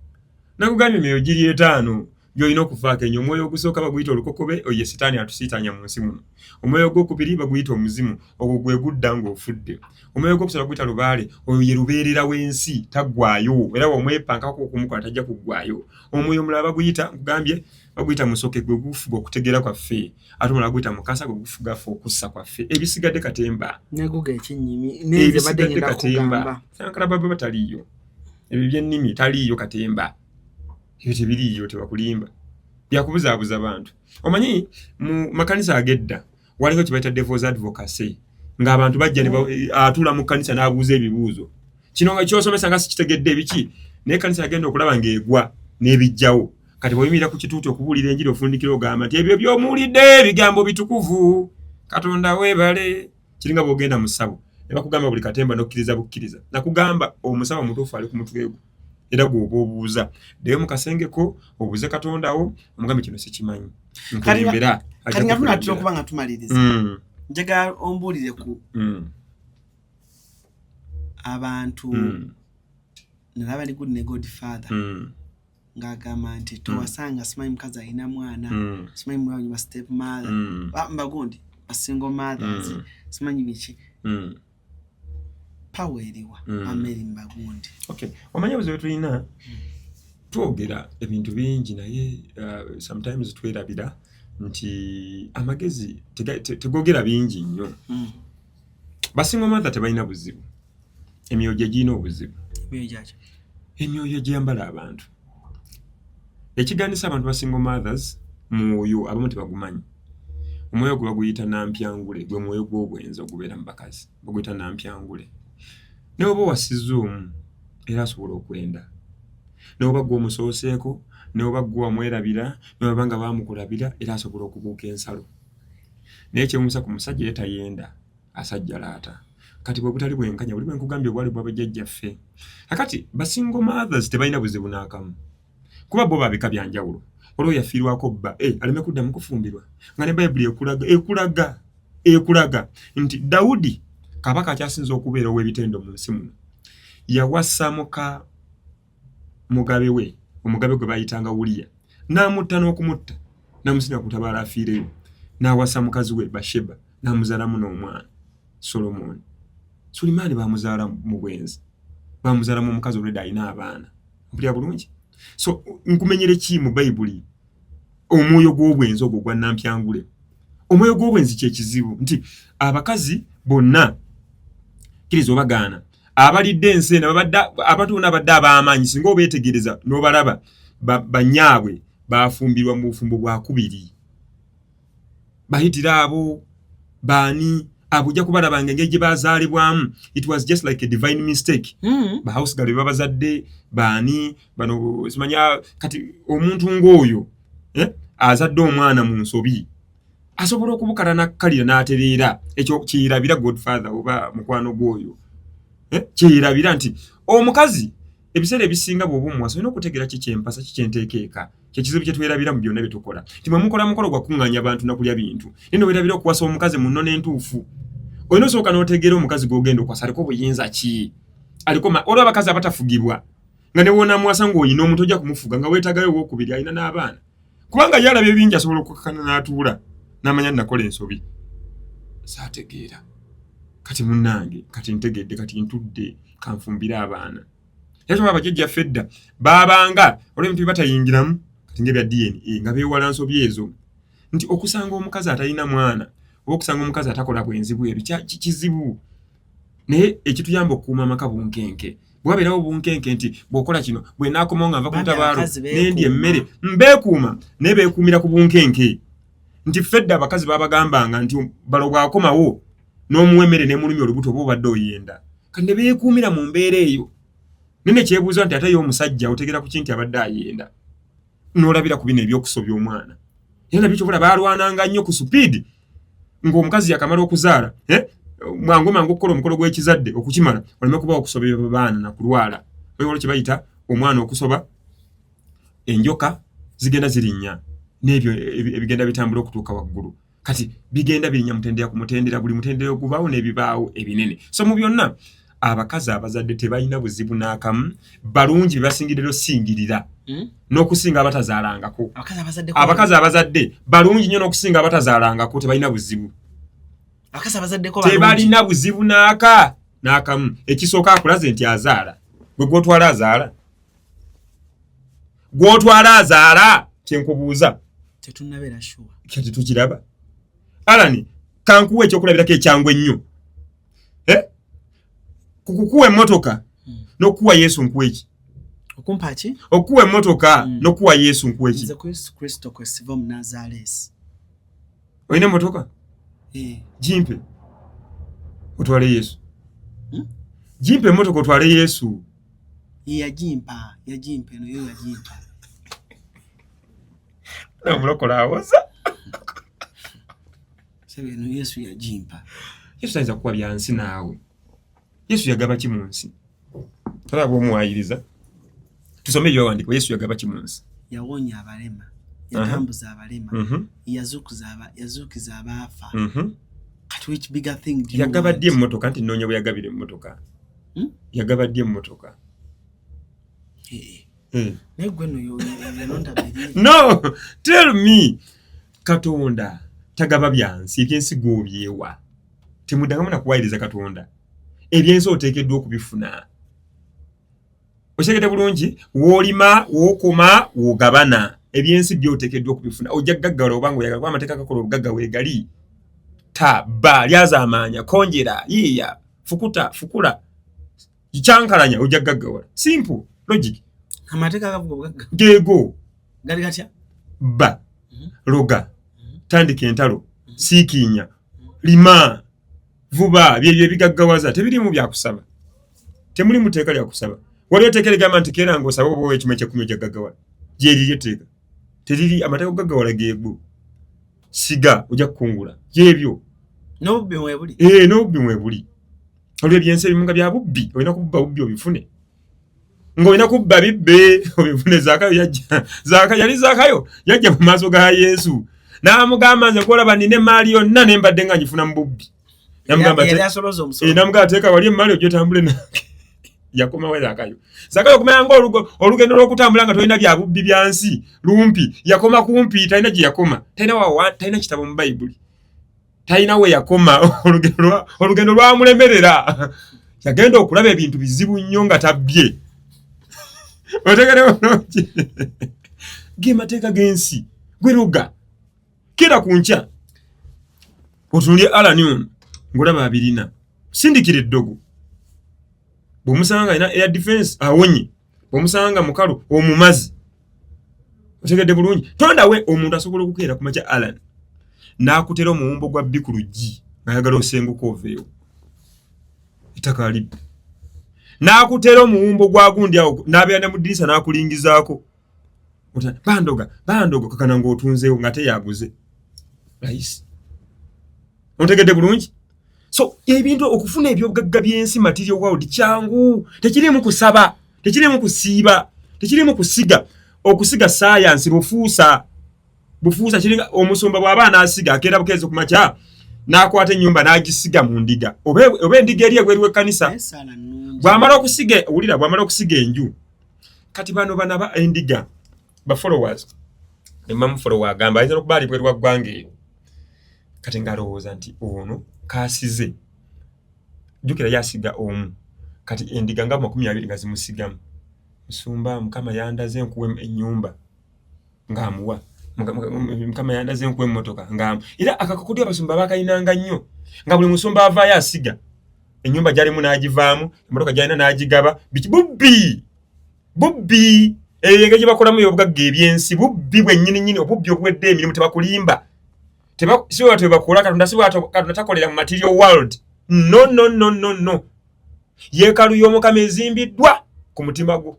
Nakugambye emyoyo giri 5. Byolina okufaako ennyo. Omwoyo ogusooka baguyita olukokobe, oye sitaani atusiitanya mu nsi muno. Omwoyo ogwokubiri baguyita omuzimu, ogwo gwe gudda ng'ofudde. Omwoyo ogwokusatu baguyita lubaale, oyo ye lubeerera w'ensi, taggwaayo. Era bw'omwepankako okumukola tajja kuggwaayo. Omwoyo omulala baguyita, nkugambye, baguyita musoke, gwe gufuga okutegeera kwaffe. Ate omulala baguyita mukasa, gwe gufuga ffe okussa kwaffe. Ebisigadde katemba. Neguga ekinnyimi. Neze badde ngenda kugamba. Sankara baba bataliiyo. Ebyo by'ennimi taliiyo katemba. Ebyo tebiriiyo tebakulimba. Byakubuzaabuza abantu. Omanyi mu makanisa agedda waliko kye bayita devil's advocacy. Ng'abantu bajja ne atuula mu kkanisa n'abuuza ebibuuzo. Kino nga ky'osomesa nga sikitegedde ebiki. Naye ekkanisa yagenda okulaba ng'egwa n'ebijjawo. Kati bw'oyimirira ku kituuti okubuulira enjiri ofundikira ogamba nti ebyo by'omuwulidde bigambo bitukuvu. Katonda weebale. Kiringa bw'ogenda mu ssabo. Ne bakugamba buli katemba n'okkiriza bukkiriza. Nakugamba omusaba mutuufu ali ku mutwe gwo. Era gwoba obuuza. Ddeyo mu kasengeko obuuze Katonda wo omugambe kino sikimanyi. Nkulimbera. Kati nga tunatera okuba nga tumaliriza. Njagala ombuulire ku abantu nalaba ni good ne Godfather ng'agamba nti towasanga simanyi mukazi alina mwana, simanyi mwana wa step mother, mbagundi single mothers, simanyi biki. Paweriwa ameri mbagundi. Okay. Omanya buzibu tulina twogera ebintu bingi naye sometimes twerabira nti amagezi tegogera bingi nnyo. Basingo mother tebalina buzibu. emyoyo gye obuzibu. Emyoyo gyambala abantu. Ekiganisa abantu ba single mothers mwoyo abamu tebagumanyi. Omwoyo gwe baguyita nampyangule, gwe mwoyo gw'obwenzi ogubeera mu bakazi. Baguyita nampyangule. Ne oba wasiza omu era asobola okwenda. Ne oba gwe omusooseeko, ne oba gwe wamwerabira, ne oba nga baamukulabira era asobola okubuuka ensalo. Naye kyewuunyisa ku musajja ye tayenda, asajja laata. Kati bwe butali bwenkanya buli bwe nkugambye obwali bwa bajjajjaffe. Kakati ba single mothers tebalina buzibu n'akamu. Kuba bo babika bya njawulo. Olwo yafiirwako bba, aleme kuddamu kufumbirwa. Nga ne Bayibuli ekulaga nti Dawudi kabaka akyasinza okubeera ow'ebitendo mu nsi muno. Yawasa mugabe we, omugabe gwe bayitanga Uliya. N'amutta n'okumutta, n'amusinga kutabaala afiireyo. N'awasa mukazi we Basheba, n'amuzaalamu n'omwana Solomoni. Sulimaani baamuzaala mu bwenzi. Baamuzaalamu omukazi olwedda alina abaana. Mpulira bulungi. So nkumenyere ki mu Bayibuli omwoyo gw'obwenzi ogwo gwa nampyangule. Omwoyo gw'obwenzi kye kizibu nti abakazi bonna kirizo bagaana abalidde enseena abatuuna abadde ab'amaanyi singa obeetegereza n'obalaba banyaabwe baafumbirwa mu bufumbo bwa kubiri. Bahitira abo baani abujja kubalabanga engeri gye baazaalibwamu. It was just like a divine mistake. Ba house girl babazadde baani bano simanya kati omuntu ng'oyo azadde omwana mu nsobi asobola okubukala nakkalira n'atereera ekyo kiyirabira Godfather oba mukwano gwoyo kiyirabira nti omukazi ebiseera ebisinga bw'oba omuwasa olina okutegeera kikyempasa kikyenteekeeka kyekizibu kye twerabira mu byonna bye tukola nti mwe mukola mukolo gwa kuŋŋaanya abantu nakulya bintu nino weerabira okuwasa omukazi mu nnono entuufu olina osooka n'otegeera omukazi gw'ogenda okwasa aliko buyinza ki aliko olwo abakazi abatafugibwa nga ne wona muwasa ng'oyina omuntu ojja kumufuga nga weetagayo owookubiri alina n'abaana kubanga yalaba ebingi asobola okukkana n'atuula n'amanya nakola ensobi saategeera kati munnange kati ntegedde kati ntudde kanfumbire abaana ekyo abajjajja fedda baabanga olw'ebintu batayingiramu kati ng'ebya DNA nga beewala nsobi ezo nti okusanga omukazi atalina mwana oba okusanga omukazi atakola bwenzi bweru kizibu naye ekituyamba okukuuma amaka bunkenke bwabeerawo bunkenke nti bw'okola kino bwe naakomawo nga nva ku mutabaalo n'endi emmere mbeekuuma naye beekuumira ku bunkenke nti fedda abakazi babagambanga nti balo bw'akomawo n'omuwa emmere n'emulumya olubuto oba obadde oyenda kati ne beekuumira mu mbeera eyo nene kyebuuza nti ate ye omusajja otegera ku kinti abadde ayenda n'olabira ku bino ebyokusobya omwana era nabyo kyobola baalwananga nnyo ku supiidi ng'omukazi yakamala okuzaala mangu okukola omukolo gw'ekizadde okukimala oleme kuba okusobya baana na kulwala olwo kye bayita omwana okusoba enjoka zigenda zirinnya n'ebyo ebigenda bitambula okutuuka waggulu kati bigenda birinnya mutendera ku mutendera buli mutendera ogubaawo n'ebibaawo ebinene so mu byonna abakazi abazadde tebalina buzibu n'akamu balungi bye basingirira osingirira n'okusinga abatazaalangako abakazi abazadde balungi nnyo n'okusinga abatazaalangako tebalina buzibu tebalina buzibu n'akamu ekisooka akulaze nti azaala gwe gw'otwala azaala kyenkubuuza tetunnabeera sure kati tukiraba alani kankuwa ekyokulabirako ekyangu ennyo kukuwa emmotoka n'okuwa Yesu nkuwa eki okumpa ki okuwa emmotoka n'okuwa Yesu nkuwa eki nze Kristo kwesiva mu Nazaresi olina emmotoka jimpe otwale Yesu jimpe emmotoka otwale Yesu yajimpa no yo yajimpa omulokola awoza sebe no Yesu yajimpa Yesu ayinza kukuwa byansi naawe Yesu yagaba ki mu nsi talaba omuwayiriza tusome ebyawandiikibwa Yesu yagaba ki mu nsi yawonya abalema yatambuza abalema yazuukiza abaafa kati which bigger thing yagaba ddi emmotoka nti nnoonya bwe yagabira emmotoka yagaba ddi emmotoka no tell me Katonda tagaba byansi ebyensi gw'obyewa temuddangamu nakuwayiriza Katonda ebyensi oteekeddwa okubifuna okyegedde bulungi w'olima w'okoma w'ogabana ebyensi by'oteekeddwa okubifuna ojja gaggawala obanga oyagala kuba amateeka gakola obugagga weegali taba lyaza amaanya konjera yiiya fukula kyankalanya ojja gaggawala simple logic amateeka gavuga bugagga geego gali gatya ba loga tandika entalo siikinya lima vuba byebyo ebigaggawaza tebirimu byakusaba temuli muteeka lya kusaba waliwo teeka ligamba nti keera ng'osaba oba ekima ekyekumi ojja gaggawala gyeriri etteeka teriri amateeka gaggawala geego siga ojja kukungula gyebyo n'obubbi mwebuli n'obubbi mwebuli olwo ebyensi ebimu nga bya bubbi olina kububba bubbi obifune ng'olina kubba bibbe obifune Zaakayo yali Zaakayo yajja mu maaso ga Yesu n'amugamba nze kwolaba nina emaali yonna ne mbadde nga ngifuna mu bubbi namugamba teeka wali emaali ojja otambule nange yakomawo Zaakayo okumanya olugendo lw'okutambula nga tolina bya bubbi bya nsi lumpi yakoma kumpi talina gye yakoma talina kitabo mu Bayibuli talina we yakoma olugendo lwamulemerera yagenda okulaba ebintu bizibu nnyo nga tabbye otegerewo noki ge mateeka g'ensi gwe luga kera ku nkya otunulye alanium ng'olaba abirina sindikira eddogo bw'omusanga alina air defense awonye bw'omusanga mukalu omumazi otegedde bulungi tondawe omuntu asobola okukeera ku makya Alan n'akutera omuwumbo gwa bbi ku luggi ayagala osenguka oveewo ettaka libbi n'akutera omuwumbo gwa gundi awo n'abeera ne mu ddirisa n'akulingizaako bandoga kakana ng'otunzeewo nga teyaguze layisi otegedde bulungi so ebintu okufuna ebyobugagga by'ensi material world kyangu tekirimu kusaba tekirimu kusiiba tekirimu kusiga okusiga science bufuusa kiringa omusumba bw'abaana asiga akeera bukeezi ku makya n'akwata ennyumba n'agisiga mu ndiga oba endiga eri egweri w'ekkanisa bw'amala okusiga enju kati bano banaba endiga ba followers emamu follower agamba ayinza okuba ali bweru wa ggwanga eyo kati ng'alowooza nti ono kaasize jjukira yasiga omu kati endiga nga 20 nga zimusigamu musumba mukama yandaze nkuwe ennyumba ng'amuwa mukama yandaze nkuwe emmotoka ng'amu era akakakudi abasumba bakayinanga nnyo nga buli musumba avaayo asiga ennyumba gyalimu n'agivaamu emmotoka gyalina n'agigaba bubbi eyo engeri gye bakolamu y'obugagga ebyensi bubbi bwennyini obubbi obuwedde emirimu tebakulimba si bwe bakola Katonda si bwe Katonda takolera mu material world no yeekaalu y'omukama ezimbiddwa ku mutima gwo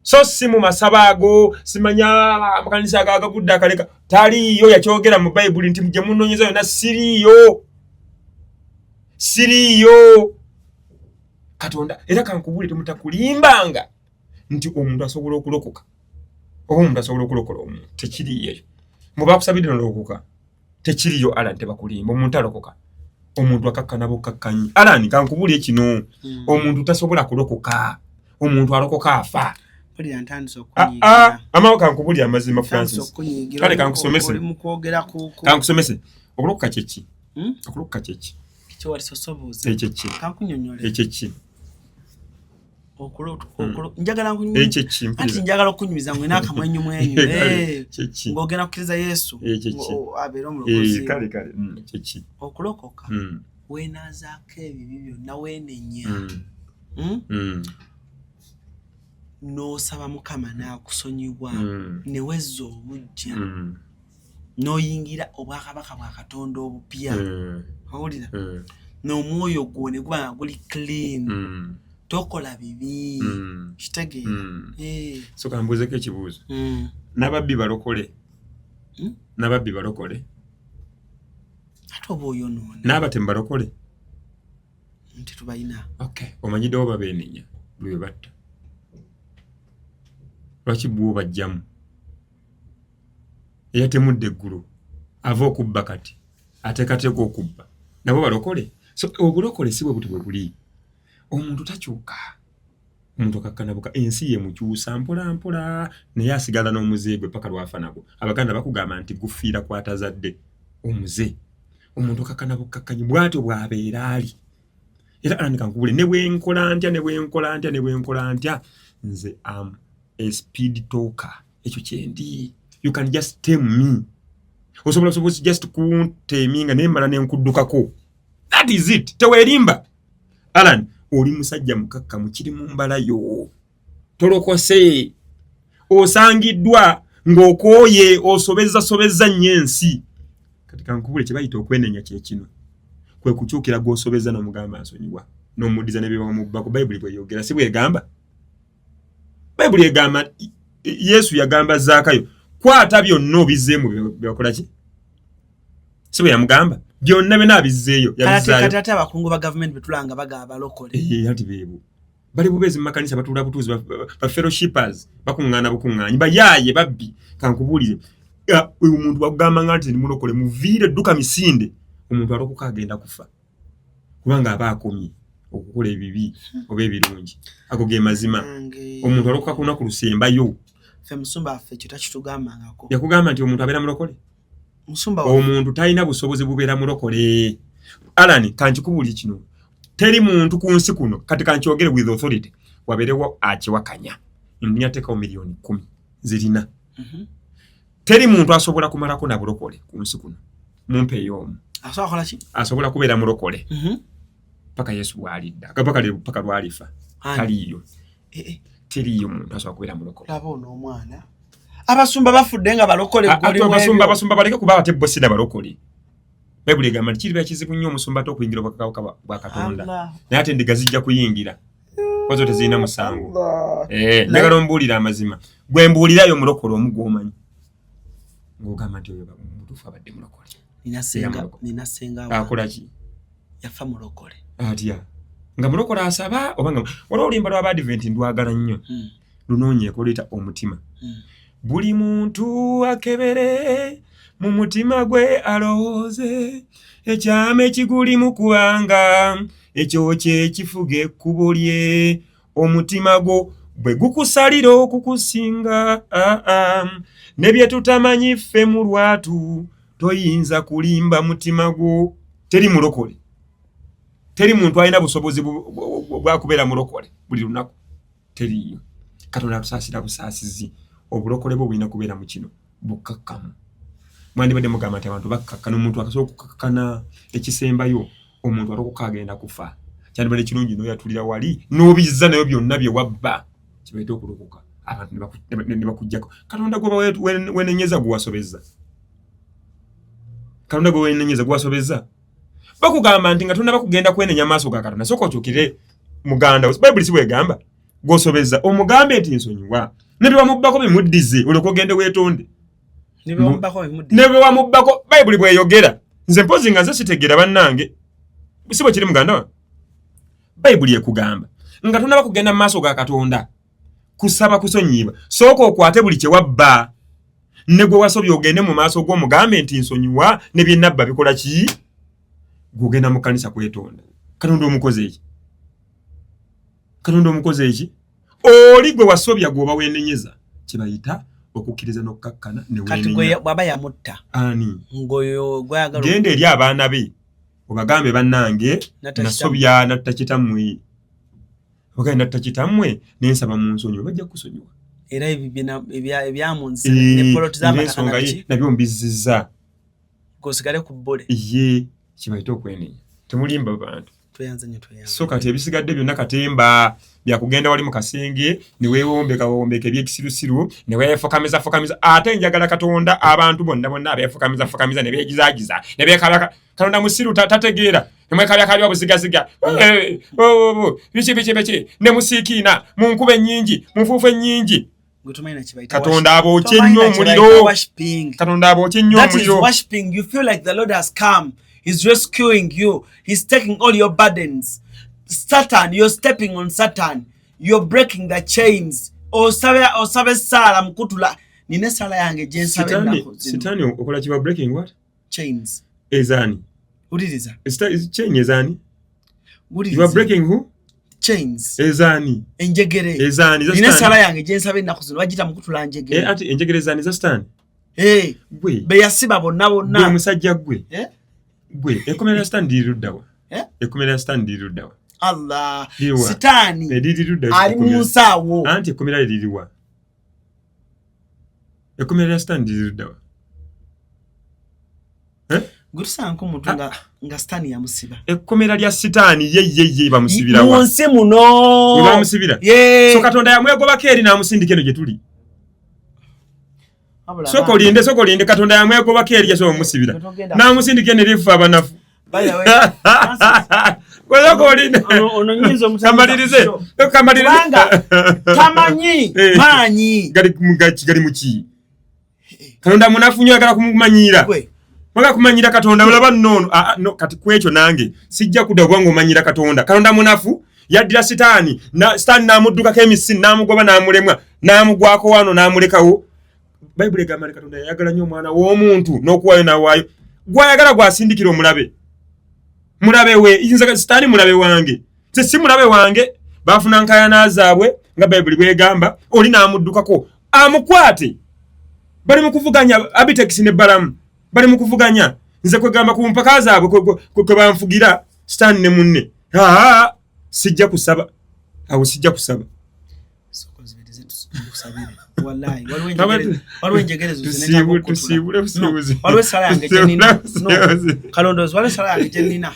so si mu masaba ago simanya amakanisa agagudde akaleka taliiyo yakyogera mu Bayibuli nti gye munoonyeza yonna siriiyo Katonda era kankubulire mutakulimbanga nti omuntu asobola okulokoka oba omuntu asobola okulokola omuntu tekiriiyo mu bakusabidde nolokoka tekiriyo Alan tebakulimba omuntu alokoka omuntu akakkana bukakkanyi Alan kankubulire kino omuntu tasobola kulokoka omuntu alokoka afa amawo kankubulire amazima Francis kale kankusomese okulokoka kyeki okulokoka kyeki ekyeki njagala okunyumiza mwe n'akamwenyu ng'ogenda kukkiriza Yesu abeere omulokozi kyeki okulokoka weenaazaako ebibi byonna weenenya n'osaba Mukama n'akusonyiwa ne wezza obujja n'oyingira obwakabaka bwa Katonda obupya owulira n'omwoyo gwo ne guba nga guli clean tokola bibi kitegeera so kambuuzeko ekibuuzo n'ababbi balokole ate oba oyonoona n'abatemu balokole tetubalina omanyiddewo babeenenya lwe batta lwaki bwo bajjamu eyatemudde eggulu ava okubba kati ateekateeka okubba nabo balokole so obulokole si bwe buti bwe buli omuntu takyuka omuntu akakkanabuka ensi ye mukyusa mpola mpola naye asigala n'omuze gwe paka lwafa nagwo abaganda bakugamba nti gufiira kwatazadde omuze omuntu akakkanabukkakkanyi bw'atyo bw'abeera ali era alanika nkubule ne bwenkola ntya nze am a speed talker ekyo kyendi you can just tame me osobola just kunteminga nembala nenkuddukako that is it teweerimba Alan oli musajja mukakkamu kiri mu mbala yo tolokose osangiddwa ng'okooye osobeza nnyo ensi kati kankubule kye bayita okwenenya kye kino kwe kukyukira gw'osobeza n'omugamba nsonyiwa n'omuddiza ne bye bamubbako bayibuli bweyogera si bwegamba bayibuli egamba Yesu yagamba Zaakayo kwata byonna obizzeemu byakola ki si bwe yamugamba byonna byonna abizzeeyo kati ate abakungu ba gavumenti betulanga bagaba balokole ati beebo bali bubezi mu makanisa batuula butuuzi ba fellowshippers bakuŋŋaana bukuŋŋaanyi bayaaye babbi kankubuulire omuntu bagamba nga nti mulokole muviire edduka misinde omuntu alokoka agenda kufa kubanga aba akomye okukola ebibi oba ebirungi ago ge mazima omuntu alokoka ku lunaku lusembayo ffe musumba affe ekyo takitugambangako yakugamba nti omuntu abeera mulokole musumba omuntu talina busobozi bubeera mulokole Alani kankikubuulire kino teri muntu ku nsi kuno kati kankyogere with authority wabeerewo akiwakanya ndinyateekawo miliyoni 10 zirina teri muntu asobola kumalako na bulokole ku nsi kuno mumpeeyo omu asobola kubeera mulokole paka Yesu bw'alidda paka lwalifa taliyo teriyo muntu asobola kubeera mulokole laba ono omwana abasumba bafudde nga balokole abasumba baleke kuba ate bo sida balokole Bayibuli egamba nti kiriba kizibu nnyo omusumba okuyingira obwakabaka bwa Katonda naye ate endiga zijja kuyingira kozo tezirina musango njagala ombuulira amazima gwe mbuulirayo mulokole omu gw'omanyi ng'ogamba nti oyo mutuufu abadde mulokole nina senga akola ki yafa mulokole atya nga mulokole asaba oba nga waliwo oluyimba lw'Abadiventi ndwagala nnyo lunoonyeeko luyita omutima buli muntu akebere mu mutima gwe alowooze ekyama ekiguli mu kubanga ekyo kye kifuga ekkubo lye omutima gwo bwe gukusalira okukusinga ne bye tutamanyi ffe mu lwatu toyinza kulimba mutima gwo teri mulokole teri muntu alina busobozi bwa kubeera mulokole buli lunaku teriyo Katonda akusaasira busaasizi obulokole bwo bulina kubeera mu kino bukkakkamu mwandibadde mugamba nti abantu bakkakkana omuntu akasobola okukakkana ekisembayo omuntu alokoka agenda kufa kyandibadde kirungi n'oyatulira wali n'obizza nayo byonna bye wabba kibaita okulokoka abantu ne bakuggyako Katonda gwe wenenyeza gwe wasobezza Katonda gwe wenenyeza gwe wasobezza bakugamba nti nga tonna bakugenda kwenenya maaso ga Katonda sooka okyukire muganda Bayibuli si bwegamba gwosobezza omugambe nti nsonyiwa ne bye wamubbako bimuddize olyoka ogende weetonde ne bye wamubbako Bayibuli bweyogera nze mpozi nga nze sitegera bannange si bwe kiri muganda wa Bayibuli ekugamba nga tonna bakugenda mu maaso ga Katonda kusaba kusonyiibwa sooka okwate buli kye wabba ne gwe wasobye ogende mu maaso g'omugambe nti nsonyiwa ne bye nabba bikola ki gugenda mu kanisa kwetonda Katonda omukoze eki oli gwe wasobya gwoba weenenyeza kibayita okukkiriza n'okkakkana ne weenenya kati gwe bwaba yamutta ani ngoyo gwayagala genda eri abaana be obagambe bannange nasobya natta kitammwe ogenda natta kitammwe nensaba mu nsonyi bajja kusonyiwa era ebyamunsi ne poloti z'amataka nabyo mbizizza gosigale ku bbole ye kibayita okwenenya temulimba bantu tuyanzanye so kati ebisigadde byonna katemba byakugenda wali mu kasenge ne weewombeka ebyekisirusiru ne weefukamiza ate njagala Katonda abantu bonna beefukamiza ne beegizaagiza ne beekabya Katonda musiru tategeera ne mwekabya obuzigaziga biki ne musiikiina mu nkuba ennyingi mu nfuufu ennyingi Katonda abookye nnyo omuliro Katonda abookye nnyo omuliro you feel like the Lord has come. He's rescuing you. He's taking all your burdens. Satan, you're stepping on Satan. You're breaking the chains. Osabe sala mkutula. Nine sala yange jensabe nako. Sitani okola kiba breaking what? Chains. Ezani. What is that? Is chain ezani? What is you are breaking who? Chains. Ezani. Enjegere. Ezani. Nine sala yange jensabe nako zino. Wajita mkutula enjegere. Ati enjegere ezani za Stan. Gwe. Beyasiba bonna. Gwe musajja gwe. Gwe ekomera stand diruddawa ekomera stand diruddawa Allah Sitani ali musawo anti ekomera liriwa ekomera stand diruddawa gutusanko omuntu nga sitaani yamusiba ekkomera lya sitaani ye bamusibira wa munsi muno bamusibira so Katonda yamwegobako eri n'amusindika eno gye tuli soko linde Katonda yamwegobako eri yasobola omusibira n'amusindika eno erifu abanafu tamanyi maanyi gali muki Katonda munafu nnyo ayagala kumumanyira mwagala kumanyira Katonda olaba no kati kwekyo nange sijja kudda kubanga omanyira Katonda munafu yaddira sitaani n'amuddukako emisini n'amugoba n'amulemwa n'amugwako wano n'amulekawo Bayibuli egamba Katonda yayagala nnyo omwana w'omuntu n'okuwaayo n'awaayo gw'ayagala gw'asindikira mulabe we inza sitaani mulabe wange nze si mulabe wange bafuna nkayana zaabwe nga Bayibuli bwegamba oli n'amuddukako amukwate bali mu kuvuganya Abitex ne Balamu bali mu kuvuganya nze kwegamba ku mpaka zaabwe kwe banfugira sitaani ne munne sijja kusaba wallahi walwe njegerezo zineta tusibule walwe sala yange jenina kalondozi walwe sala yange jenina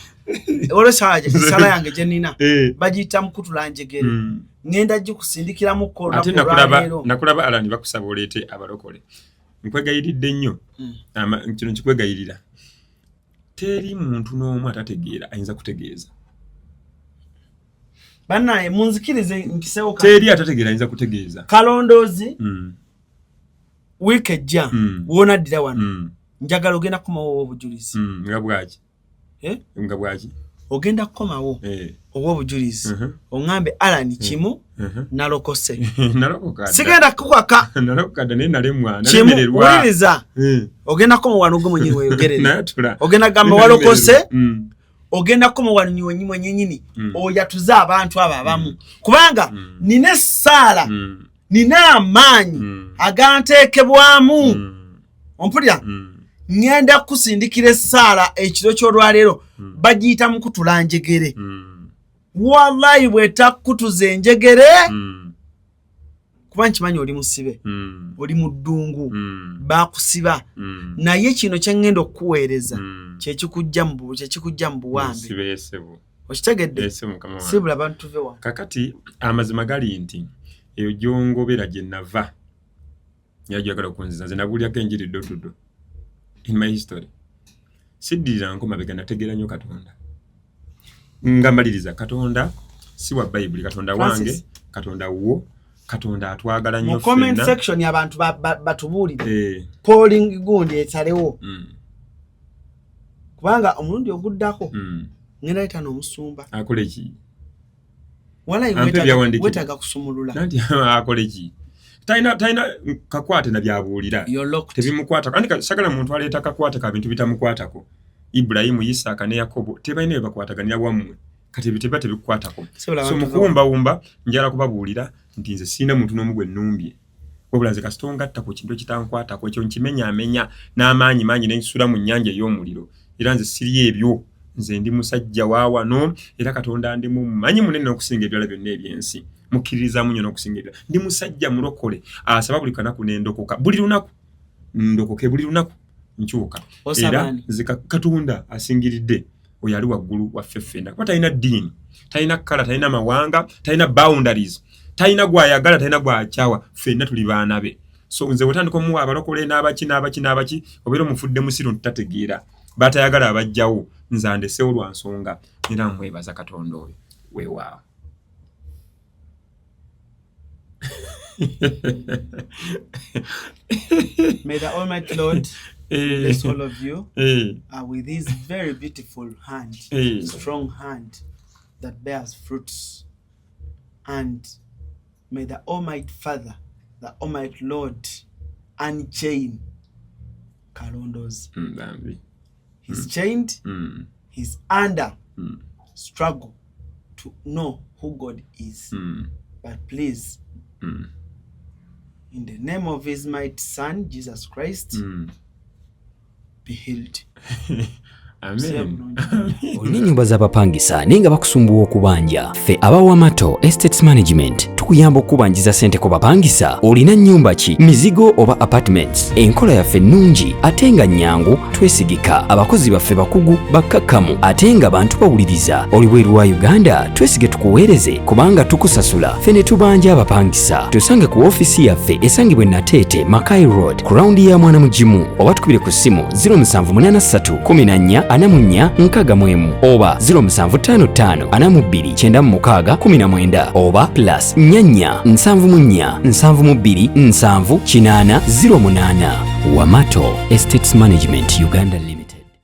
walwe sala yange jenina bajita mukutula njegere ngenda jikusindikira mu kona ate nakulaba alani bakusaba olete abalokole nkwegayiridde nnyo kino nkikwegayirira teri muntu n'omu atategeera ayinza kutegeeza banaye munzikirize nkisewo teri atategeera ayinza kutegeeza kalondozi wikejja wona ddira wano njagala ogenda kukomawo obujulizi nga bwaki ogenda kukomawo obujulizi ongambe alani kimu nalokose sigenda kukwaka nalokada ne nalemwa nalemererwa uliriza ogenda kukomawo wano gwe mwenyewe weyogerere ogenda gamba walokose ogenda komo wanywe nyini oyatuza abantu abamu kubanga nine sala nina amanyi agantekebwamu ompulira ngenda kusindikira sala ekiro ky'olwalero bagiyita mu kutula njegere wallahi bweta kutuze njegere kubanchi manyi oli musibe oli muddungu bakusiba naye kino kyengendo okuweereza kyekikujja mu buwambe okitegedde sibula abantu tuve wa kakati amazima gali nti eyo gyongobera gye nava yajagala okunziza nze nabuulyako enjiri ddotudo in my history siddiranko mabega nategeera nnyo Katonda nga maliriza Katonda si wa Bayibuli Katonda wange Katonda wo Katonda atwagala nnyo ffenna. Mu comment section y'abantu batubuulire polling gundi etalewo kubanga omulundi oguddako ngenda leta n'omusumba akole ki wala wetaga kusumulula nanti akole ki taina kakwate na byabuulira tebimukwata kandi sagala muntu aleeta kakwate ka bintu bitamukwatako Ibrahimu Isaka ne Yakobo tebalina bakwataganira wammwe kati biteba tebikukwatako so mukumba njala kubabuulira nti nze sina muntu n'omugwe nnumbye wabula nze kastonga ttako kintu kitankwatako ekyo nkimenya n'amaanyi manyi n'ensula mu nnyanja ey'omuliro era nze siri ebyo nze ndi musajja waawano era Katonda ndi mumanyi munene okusinga ebirala byonna ebyensi mukkiririzaamu nnyo n'okusinga ebirala ndi musajja mulokole asaba buli kanaku n'endokoka buli lunaku ndokoke buli lunaku nkyuka era nze Katonda asingiridde oyo ali waggulu waffe ffenna kuba talina ddiini talina kkala talina mawanga talina boundaries talina gwayagala talina gwakyawa ffenna tuli baana be so nze wetandika omuwa abalokole n'abaki obeera omufudde musiru ntitategeera batayagala abajjawo nze andesewo lwa nsonga era mwebaza Katonda oyo weewaawo May the Almighty Lord bless all of you with his very beautiful hand, strong hand that bears fruits. And may the Almighty Father, the Almighty Lord, unchain Kalondo's. He's chained, he's under struggle to know who God is. But please, in the name of his mighty Son, Jesus Christ, be healed. Amen. Olina ennyumba z'abapangisa naye nga bakusumbuwa okubanja. Ffe aba Wamato Estates Management tukuyamba okubanjiza ssente ku bapangisa. Olina nnyumba ki, mizigo oba apartments? Enkola yaffe nnungi ate nga nnyangu, twesigika. Abakozi baffe bakugu, bakkakkamu ate nga bantu bawuliriza. Oli bweru wa Uganda, twesige tukuweereze kubanga tukusasula. Ffe ne tubanja abapangisa. Tusange ku ofiisi yaffe esangibwa e Nateete, Mackay Road, ku rawundi ya Mwana Mugimu, oba tukubire ku ssimu 0783 14 44 61 oba 0755 42 96 19 oba plus 44 74 72 7 8 08. Wamato Estates Management Uganda.